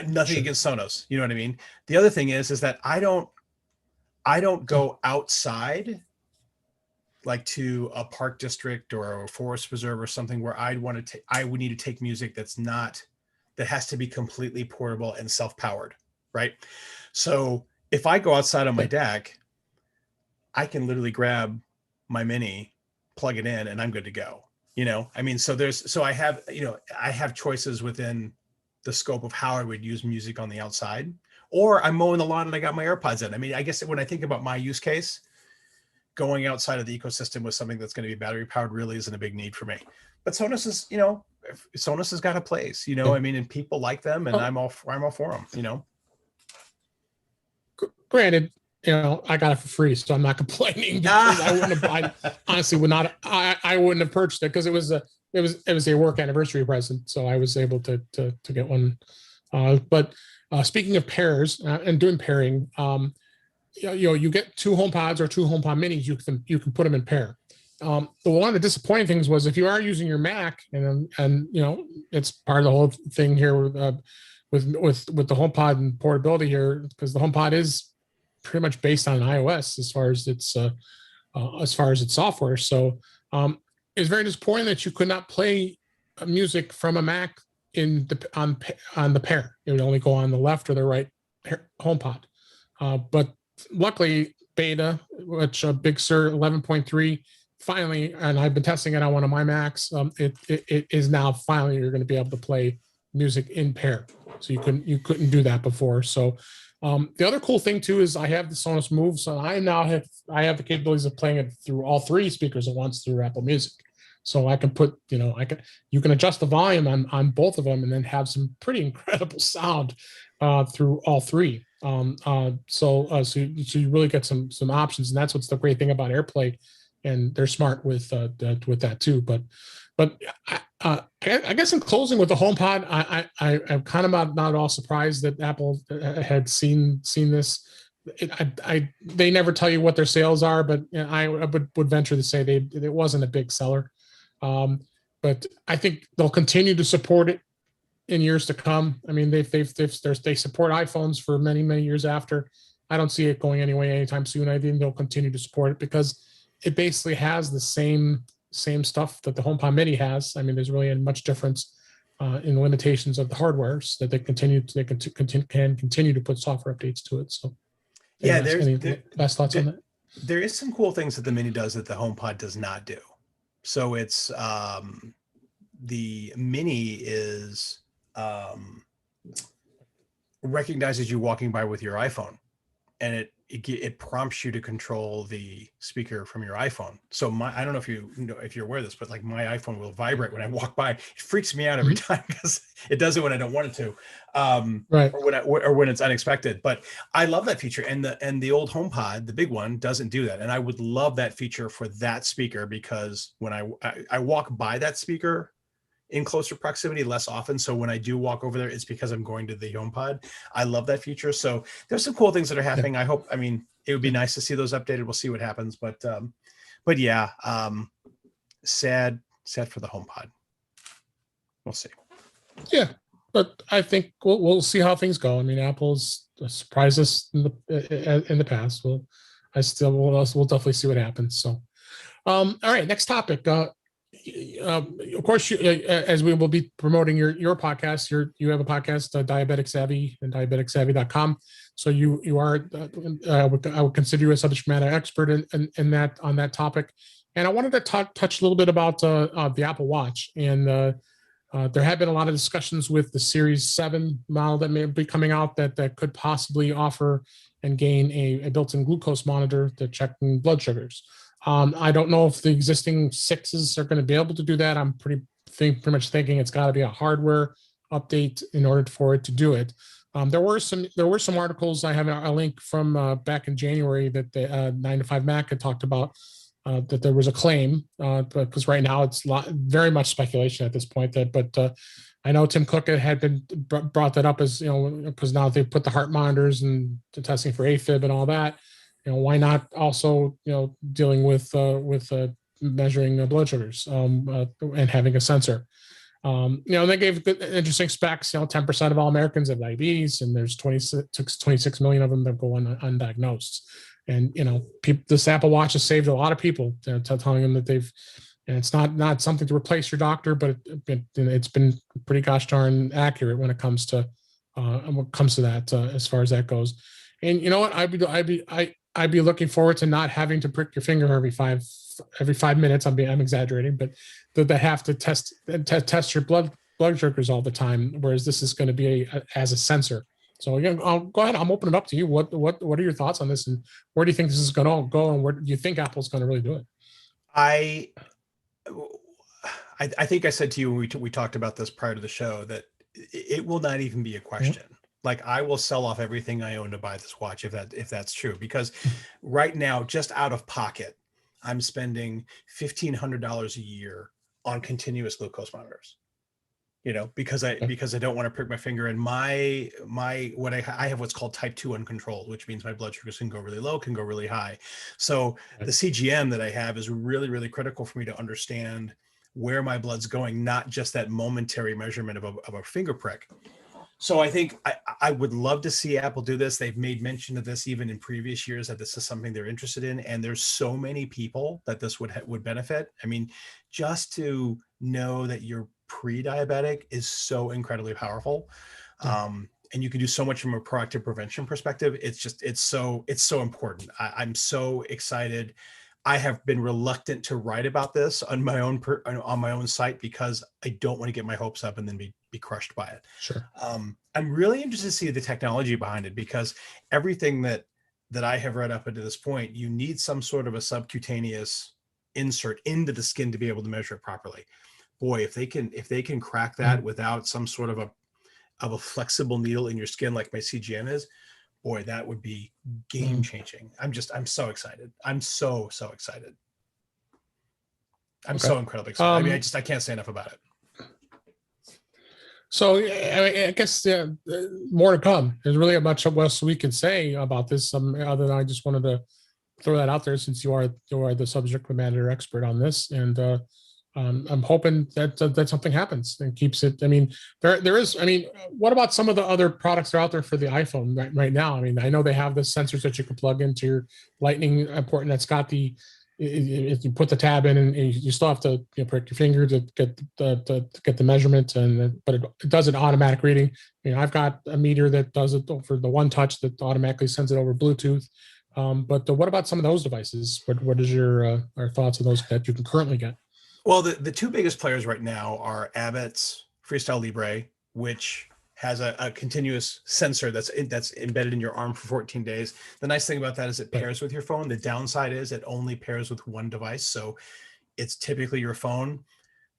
Nothing against Sonos, you know what I mean? The other thing is that I don't go outside, like to a park district or a forest preserve or something where I would need to take music that has to be completely portable and self-powered, right? So if I go outside on my deck, I can literally grab my Mini, plug it in, and I'm good to go. I mean, so I have choices within the scope of how I would use music on the outside, or I'm mowing the lawn and I got my AirPods in. I mean, I guess when I think about my use case, going outside of the ecosystem with something that's going to be battery powered really isn't a big need for me. But Sonos has got a place, I mean, and people like them, and I'm all for them, Granted, I got it for free, so I'm not complaining. I wouldn't have. I honestly would not. I wouldn't have purchased it because it was a work anniversary present, so I was able to get one. But speaking of pairs and doing pairing, you get two HomePods or two HomePod Minis. You can put them in pair. one of the disappointing things was if you are using your Mac, and it's part of the whole thing here with the HomePod and portability here, because the HomePod is pretty much based on iOS as far as its software. So it's very disappointing that you could not play music from a Mac on the pair. It would only go on the left or the right HomePod. But luckily, beta, which Big Sur 11.3, finally, and I've been testing it on one of my Macs. It is now finally you're going to be able to play music in pair. So you couldn't do that before. So the other cool thing too is I have the Sonos Move, so I have the capabilities of playing it through all three speakers at once through Apple Music. So I can put, you can adjust the volume on both of them and then have some pretty incredible sound through all three. So you really get some options, and that's what's the great thing about AirPlay, and they're smart with that too. But I guess in closing with the HomePod, I'm kind of not at all surprised that Apple had seen this. They never tell you what their sales are, but I would venture to say it wasn't a big seller. But I think they'll continue to support it in years to come. I mean, they support iPhones for many years after. I don't see it going anyway anytime soon. I think they'll continue to support it because it basically has the same stuff that the HomePod Mini has. I mean, there's really much difference in the limitations of the hardware, so that they can continue to put software updates to it. So, yeah, any last thoughts on that? There is some cool things that the Mini does that the HomePod does not do. So it's the Mini is recognizes you walking by with your iPhone, and it prompts you to control the speaker from your iPhone. So I don't know if you're aware of this, but like my iPhone will vibrate when I walk by. It freaks me out every time because it does it when I don't want it to, right? Or when it's unexpected. But I love that feature, and the old HomePod, the big one, doesn't do that. And I would love that feature for that speaker, because when I walk by that speaker in closer proximity less often. So when I do walk over there, it's because I'm going to the HomePod. I love that feature. So there's some cool things that are happening. Yeah. I mean, it would be nice to see those updated. We'll see what happens. But yeah, sad for the HomePod. We'll see. Yeah, but I think we'll see how things go. I mean, Apple's surprised us in the past. We'll definitely see what happens. So, all right, next topic. Of course, as we will be promoting your podcast, you have a podcast, Diabetic Savvy, and diabeticsavvy.com. So you are, I would consider you a subject matter expert in that, on that topic. And I wanted to touch a little bit about the Apple Watch. And there have been a lot of discussions with the Series 7 model that may be coming out that could possibly offer and gain a built-in glucose monitor to check blood sugars. I don't know if the existing 6s are going to be able to do that. I'm pretty much thinking it's got to be a hardware update in order for it to do it. There were some articles. I have a link from back in January that the 9 to 5 Mac had talked about that there was a claim, because right now it's very much speculation at this point. But I know Tim Cook had been brought that up as, because now they've put the heart monitors and the testing for AFib and all that. Why not also, dealing with measuring blood sugars and having a sensor. They gave good, interesting specs. 10% of all Americans have diabetes, and there's 26 million of them that go undiagnosed. And this Apple Watch has saved a lot of people. Telling them that and it's not something to replace your doctor, but it's been pretty gosh darn accurate when it comes to that as far as that goes. And you know what, I'd be looking forward to not having to prick your finger every 5 minutes. I'm exaggerating, but they have to test your blood sugars all the time. Whereas this is going to be as a sensor. So again, I'll go ahead. I'm opening it up to you. What are your thoughts on this, and where do you think this is going to go, and where do you think Apple's going to really do it? I think I said to you when we talked about this prior to the show that it will not even be a question. Mm-hmm. Like, I will sell off everything I own to buy this watch if that's true, because right now, just out of pocket, I'm spending $1,500 a year on continuous glucose monitors. because I don't want to prick my finger. And I have what's called type 2 uncontrolled, which means my blood sugars can go really low, can go really high. So the CGM that I have is really, really critical for me to understand where my blood's going, not just that momentary measurement of a finger prick. So I think I would love to see Apple do this. They've made mention of this even in previous years, that this is something they're interested in. And there's so many people that this would benefit. I mean, just to know that you're pre-diabetic is so incredibly powerful. And you can do so much from a proactive prevention perspective. It's so important. I'm so excited. I have been reluctant to write about this on my own site because I don't want to get my hopes up and then be crushed by it. Sure. I'm really interested to see the technology behind it, because everything that I have read up until this point, you need some sort of a subcutaneous insert into the skin to be able to measure it properly. Boy, if they can crack that without some sort of a flexible needle in your skin like my CGM is, boy, that would be game changing. I'm so excited. I'm so excited. I'm so incredibly excited. I mean, I can't say enough about it. So I guess more to come. There's really much else we can say about this. Other than I just wanted to throw that out there, since you are the subject matter expert on this, and I'm hoping that something happens and keeps it. I mean, there is. I mean, what about some of the other products that are out there for the iPhone right now? I mean, I know they have the sensors that you can plug into your Lightning port, and that's got the. If you put the tab in, and you still have to prick your finger to get the measurement, but it does an automatic reading. I've got a meter that does it for the one touch that automatically sends it over Bluetooth. But what about some of those devices? What is your thoughts on those that you can currently get? Well, the two biggest players right now are Abbott's Freestyle Libre, which has a continuous sensor that's embedded in your arm for 14 days. The nice thing about that is it pairs with your phone. The downside is it only pairs with one device. So it's typically your phone.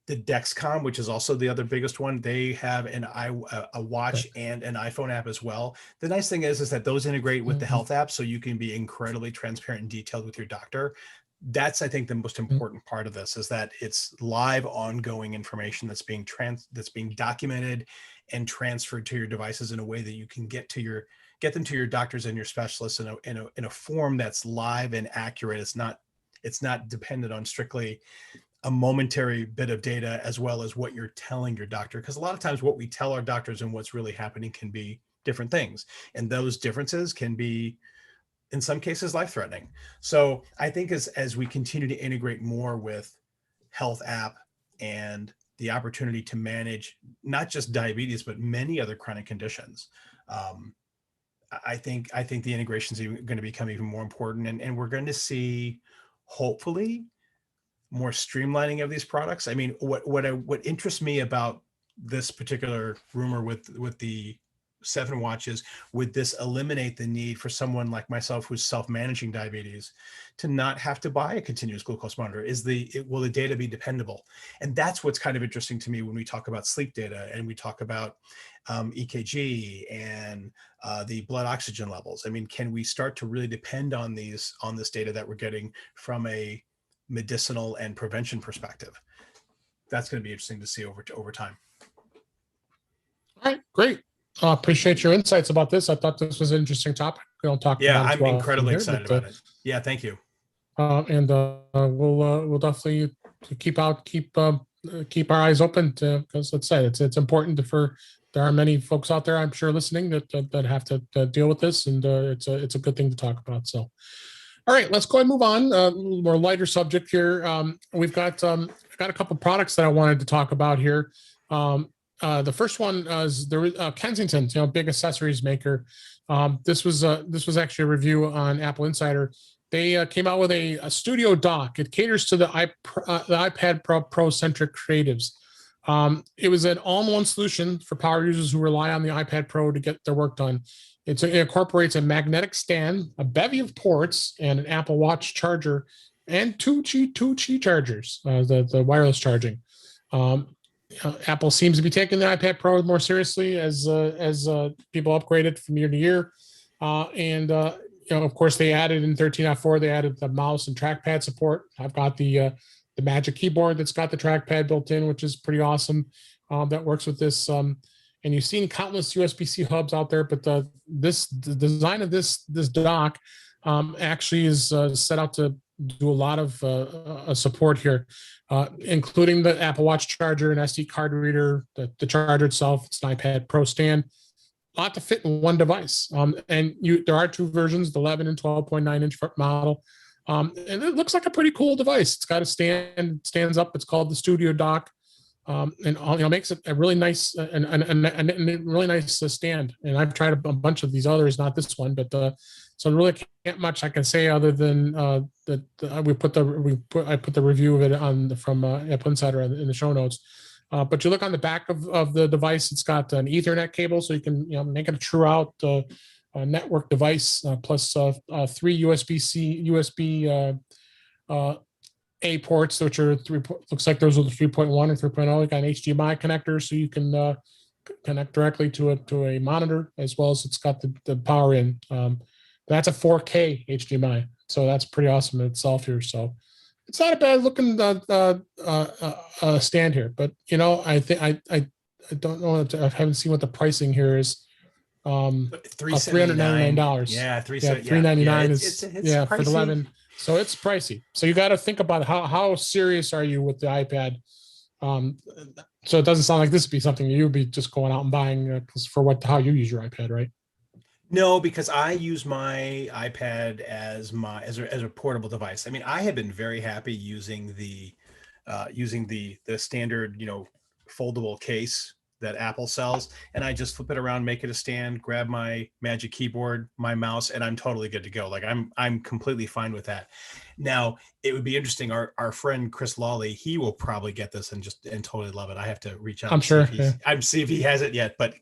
The Dexcom, which is also the other biggest one, they have a watch and an iPhone app as well. The nice thing is that those integrate with the health app, so you can be incredibly transparent and detailed with your doctor. That's, I think, the most important part of this, is that it's live, ongoing information that's being documented and transferred to your devices in a way that you can get them to your doctors and your specialists in a form that's live and accurate. It's not dependent on strictly a momentary bit of data, as well as what you're telling your doctor, because a lot of times what we tell our doctors and what's really happening can be different things, and those differences can be, in some cases, life-threatening. So I think as we continue to integrate more with health app and the opportunity to manage not just diabetes, but many other chronic conditions, I think the integration is going to become even more important, and we're going to see, hopefully, more streamlining of these products. I mean, what interests me about this particular rumor with the 7 watches, would this eliminate the need for someone like myself who's self-managing diabetes to not have to buy a continuous glucose monitor? Will the data be dependable? And that's what's kind of interesting to me when we talk about sleep data and we talk about EKG and the blood oxygen levels. I mean, can we start to really depend on this data that we're getting from a medicinal and prevention perspective? That's going to be interesting to see over time. All right, great. Appreciate your insights about this. I thought this was an interesting topic. We'll talk Yeah, about I'm incredibly excited about it. Yeah, thank you. And we'll definitely keep our eyes open, because let's say it's important there are many folks out there, I'm sure, listening that have to deal with this, and it's a good thing to talk about. So, all right, let's go ahead and move on. More lighter subject here. We've got a couple products that I wanted to talk about here. The first one is Kensington, big accessories maker. This was actually a review on Apple Insider. They came out with a studio dock. It caters to the iPad Pro centric creatives. It was an all-in-one solution for power users who rely on the iPad Pro to get their work done. It incorporates a magnetic stand, a bevy of ports, and an Apple Watch charger, and two Qi chargers, the wireless charging. Apple seems to be taking the iPad Pro more seriously as people upgrade it from year to year. Of course, they added in 13.4, they added the mouse and trackpad support. I've got the Magic Keyboard that's got the trackpad built in, which is pretty awesome. that works with this. And you've seen countless USB-C hubs out there, but the design of this dock actually is set out to do a lot of support here, including the Apple Watch charger, an SD card reader, the charger itself. It's an iPad Pro stand. A lot to fit in one device. And there are two versions, the 11 and 12.9-inch model. And it looks like a pretty cool device. It's got a stands up. It's called the Studio Dock. And makes it a really nice and really nice stand. And I've tried a bunch of these others, not this one, but so really can't much I can say other than that I put the review of it from Apple Insider in the show notes. But you look on the back of the device, it's got an Ethernet cable, so you can make it a true out network device, plus 3 USB A ports, which are looks like those are the 3.1 and 3.0. You got an HDMI connector, so you can connect directly to a monitor, as well as it's got the power in. That's a 4K HDMI, so that's pretty awesome in itself here. So it's not a bad looking stand here, but I think I don't know. I haven't seen what the pricing here is. $399. Yeah, $399 is it's for the 11. So it's pricey. So you got to think about how serious are you with the iPad. So it doesn't sound like this would be something you'd be just going out and buying for how you use your iPad, right? No, because I use my iPad as a portable device. I mean, I have been very happy using the standard, foldable case that Apple sells, and I just flip it around, make it a stand, grab my Magic Keyboard, my mouse, and I'm totally good to go. Like I'm completely fine with that. Now, it would be interesting. Our friend Chris Lawley, he will probably get this and totally love it. I have to reach out. I'm sure. See if he has it yet, but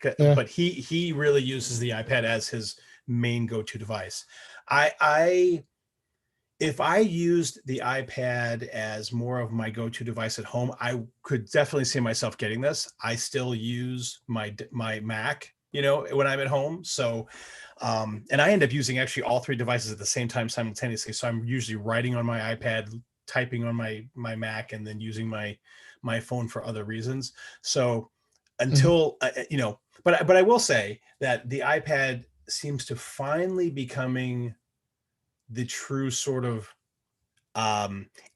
he really uses the iPad as his main go-to device. If I used the iPad as more of my go-to device at home, I could definitely see myself getting this. I still use my Mac, when I'm at home. So, and I end up using actually all three devices at the same time simultaneously. So I'm usually writing on my iPad, typing on my Mac, and then using my phone for other reasons. So until, but I will say that the iPad seems to finally becoming the true sort of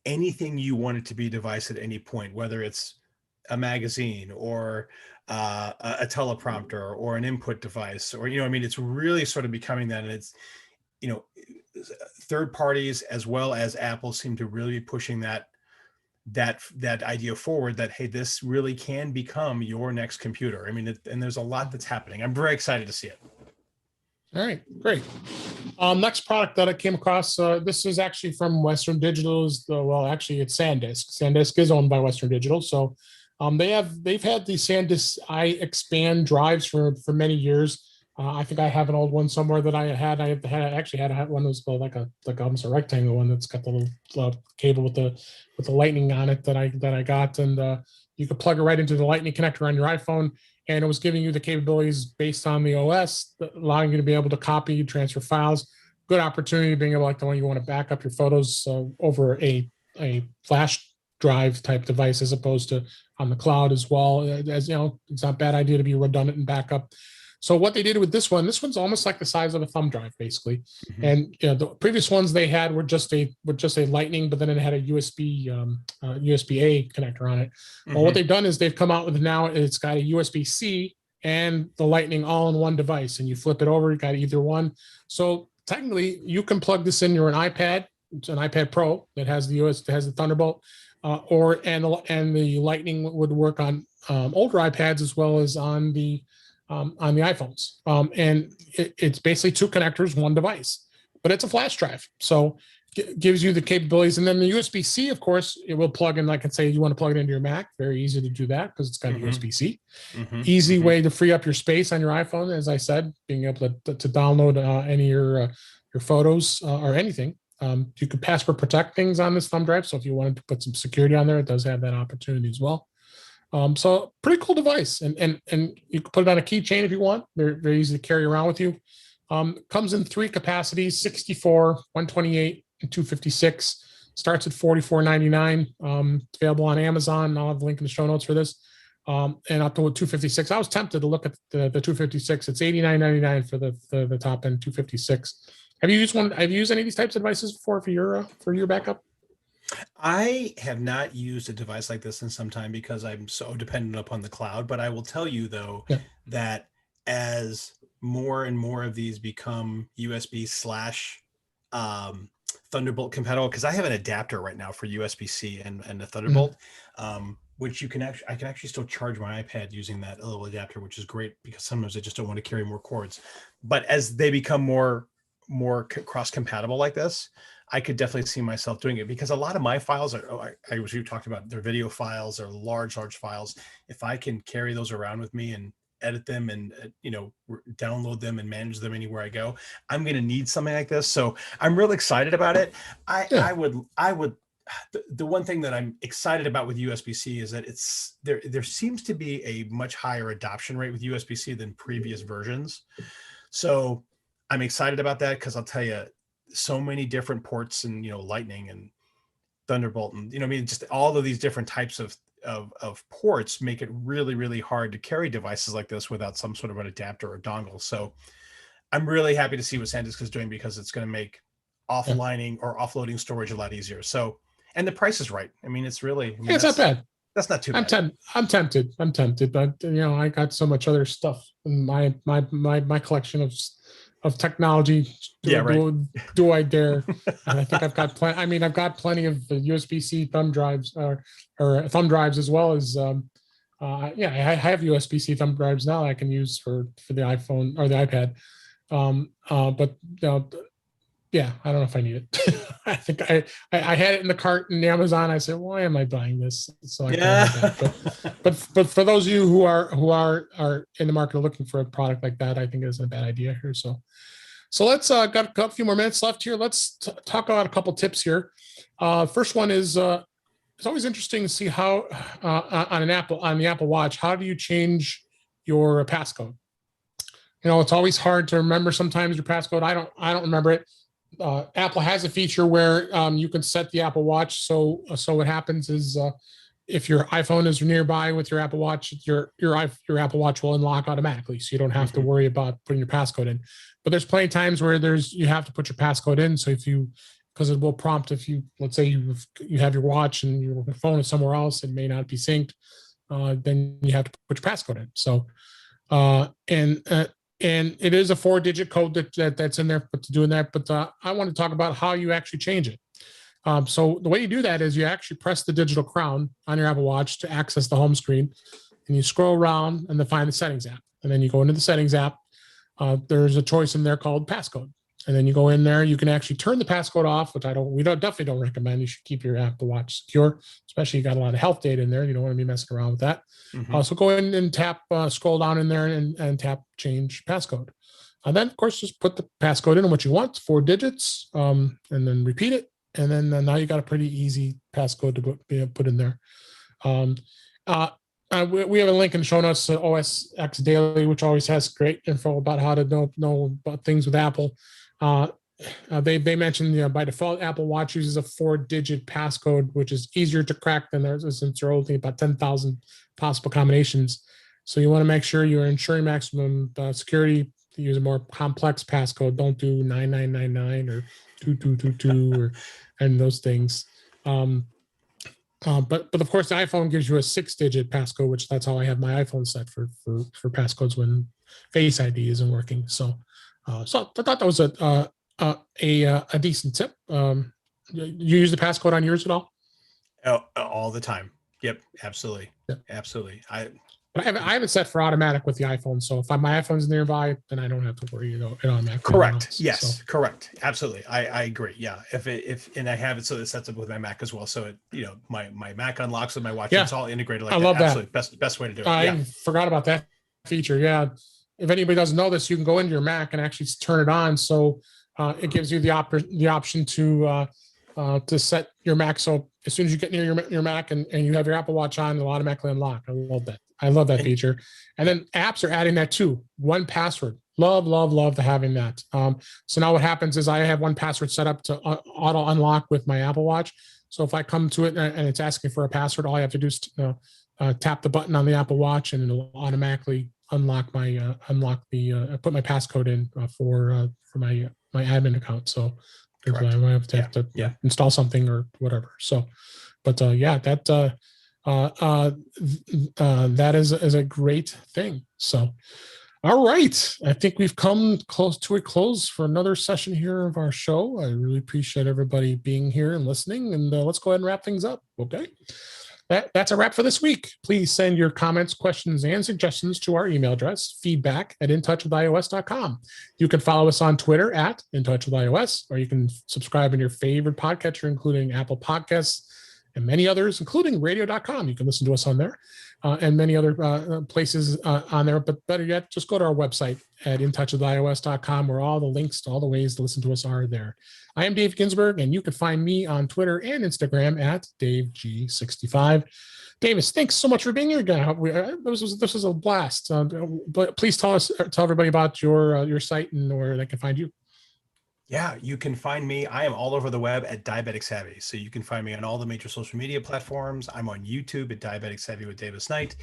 anything you want it to be device at any point, whether it's a magazine or a teleprompter or an input device, or it's really sort of becoming that. And it's third parties as well as Apple seem to really be pushing that idea forward, that hey, this really can become your next computer. I mean, and there's a lot that's happening. I'm very excited to see it. All right, great. Next product that I came across, this is actually from Western Digital. It's SanDisk. SanDisk is owned by Western Digital, so they've had the SanDisk iExpand drives for many years. I think I have an old one somewhere that I had. I actually had one that was like almost a rectangle one that's got the little cable with the lightning on it that I got, and you could plug it right into the lightning connector on your iPhone. And it was giving you the capabilities based on the OS, allowing you to be able to copy, transfer files. Good opportunity being able, like the one you want to back up your photos over a flash drive type device as opposed to on the cloud as well. As it's not a bad idea to be redundant and backup. So what they did with this one's almost like the size of a thumb drive, basically. Mm-hmm. And the previous ones they had were just a Lightning, but then it had a USB-A connector on it. Mm-hmm. Well, what they've done is they've come out with now it's got a USB-C and the Lightning all in one device, and you flip it over, you got either one. So technically, you can plug this in your iPad. It's an iPad Pro that has the Thunderbolt, and the Lightning would work on older iPads as well as on the iPhones. And it's basically two connectors, one device, but it's a flash drive. So it gives you the capabilities. And then the USB-C, of course, it will plug in, like I say, you want to plug it into your Mac. Very easy to do that because it's got mm-hmm. USB-C. Mm-hmm. Easy mm-hmm. way to free up your space on your iPhone. As I said, being able to download any of your photos or anything. You could password protect things on this thumb drive. So if you wanted to put some security on there, it does have that opportunity as well. So pretty cool device, and you can put it on a keychain if you want. They're very easy to carry around with you. Comes in three capacities: 64, 128, and 256. Starts at $44.99. It's available on Amazon. I'll have a link in the show notes for this. and up to 256. I was tempted to look at the 256. It's $89.99 for the top end 256. Have you used one? Have you used any of these types of devices before for your backup? I have not used a device like this in some time because I'm so dependent upon the cloud. But I will tell you though Yeah. that as more and more of these become USB slash Thunderbolt compatible, because I have an adapter right now for USB-C and the Thunderbolt, which I can actually still charge my iPad using that little adapter, which is great because sometimes I just don't want to carry more cords. But as they become more cross compatible like this, I could definitely see myself doing it, because a lot of my files are, as you talked about, they're video files or large files. If I can carry those around with me and edit them and download them and manage them anywhere I go, I'm going to need something like this. So I'm really excited about it. I would the one thing that I'm excited about with USB-C is that there seems to be a much higher adoption rate with USB-C than previous versions. So I'm excited about that, because I'll tell you, so many different ports and Lightning and Thunderbolt and I mean, just all of these different types of ports make it really, really hard to carry devices like this without some sort of an adapter or dongle. So I'm really happy to see what SanDisk is doing, because it's going to make offlining or offloading storage a lot easier. So, and the price is right. I mean, it's really, it's not bad. That's not too bad. I'm tempted, but I got so much other stuff in my collection of technology. Do I dare? And I think I've got plenty. I mean, I've got plenty of USB-C thumb drives or thumb drives, as well as I have USB-C thumb drives now I can use for the iPhone or the iPad. But yeah, I don't know if I need it. I think I had it in the cart in Amazon. I said, why am I buying this? So I but for those of you who are in the market looking for a product like that, I think it isn't a bad idea here. So let's got a few more minutes left here. Let's talk about a couple tips here. First one is it's always interesting to see how on the Apple Watch, how do you change your passcode? It's always hard to remember sometimes your passcode. I don't remember it. Apple has a feature where you can set the Apple Watch. So what happens is if your iPhone is nearby with your Apple Watch, your Apple Watch will unlock automatically. So you don't have to worry about putting your passcode in. But there's plenty of times where you have to put your passcode in. So because it will prompt if let's say you have your watch and your phone is somewhere else, it may not be synced. Then you have to put your passcode in. So and it is a 4-digit code that's in there to doing that. But I want to talk about how you actually change it. So the way you do that is you actually press the digital crown on your Apple Watch to access the home screen, and you scroll around and then find the settings app. And then you go into the settings app. There's a choice in there called passcode. And then you go in there, you can actually turn the passcode off, which we definitely don't recommend. You should keep your Apple Watch secure, especially you got a lot of health data in there. You don't want to be messing around with that. So go in and tap, scroll down in there and tap change passcode. And then of course, just put the passcode in what you want, 4 digits, and then repeat it. And then now you got a pretty easy passcode to put in there. We have a link in the show notes to OS X Daily, which always has great info about how to know about things with Apple. They mentioned by default, Apple Watch uses a 4-digit passcode, which is easier to crack than theirs, since they're only about 10,000 possible combinations. So you want to make sure you're ensuring maximum security. Use a more complex passcode. Don't do 9999 or 2222 and those things. But of course, the iPhone gives you a 6-digit passcode, which that's how I have my iPhone set for passcodes when Face ID isn't working. So I thought that was a decent tip. You use the passcode on yours at all? Oh, all the time. Yep, absolutely. Yep. Absolutely. But I have it set for automatic with the iPhone. So if my iPhone's nearby, then I don't have to worry. It automatically. Correct. Yes. Correct. Absolutely. I agree. Yeah. And I have it so it sets up with my Mac as well. So my Mac unlocks with my watch. Yeah. It's all integrated. Like I love that. Absolutely. Best way to do it. I forgot about that feature. Yeah. If anybody doesn't know this, you can go into your Mac and actually turn it on. So it gives you the option to set your Mac. So as soon as you get near your Mac and you have your Apple Watch on, it'll automatically unlock. I love that. I love that feature. And then apps are adding that too. 1Password. Love having that. So now what happens is I have 1Password set up to auto unlock with my Apple Watch. So if I come to it and it's asking for a password, all I have to do is tap the button on the Apple Watch, and it'll automatically unlock my put my passcode in for my admin account. So I might have to install something or whatever. So, but that is a great thing. So, all right, I think we've come close to a close for another session here of our show. I really appreciate everybody being here and listening, and let's go ahead and wrap things up. Okay. That's a wrap for this week. Please send your comments, questions, and suggestions to our email address, feedback@intouchwithios.com. You can follow us on Twitter @intouchwithios, or you can subscribe in your favorite podcatcher, including Apple Podcasts and many others, including radio.com. You can listen to us on there and many other places on there. But better yet, just go to our website at intouchwithios.com, where all the links to all the ways to listen to us are there. I am Dave Ginsburg, and you can find me on Twitter and Instagram @DaveG65. Davis, thanks so much for being here again. This was a blast. But please tell everybody about your site and where they can find you. Yeah, you can find me. I am all over the web at Diabetic Savvy. So you can find me on all the major social media platforms. I'm on YouTube at Diabetic Savvy with Davis Knight.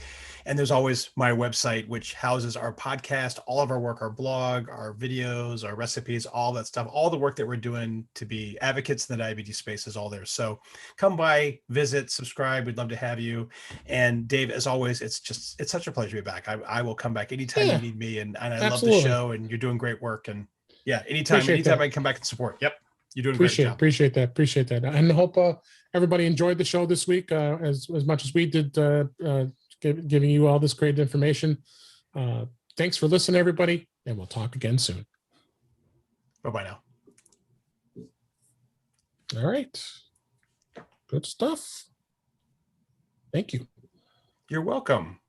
And there's always my website, which houses our podcast, all of our work, our blog, our videos, our recipes, all that stuff. All the work that we're doing to be advocates in the diabetes space is all there. So come by, visit, subscribe. We'd love to have you. And Dave, as always, it's such a pleasure to be back. I will come back anytime you need me. And I love the show, and you're doing great work. And yeah, anytime I can come back and support. Yep. You're doing a great job. Appreciate that. And I hope everybody enjoyed the show this week as much as we did, giving you all this great information. Thanks for listening, everybody, and we'll talk again soon. Bye-bye now. All right. Good stuff. Thank you. You're welcome.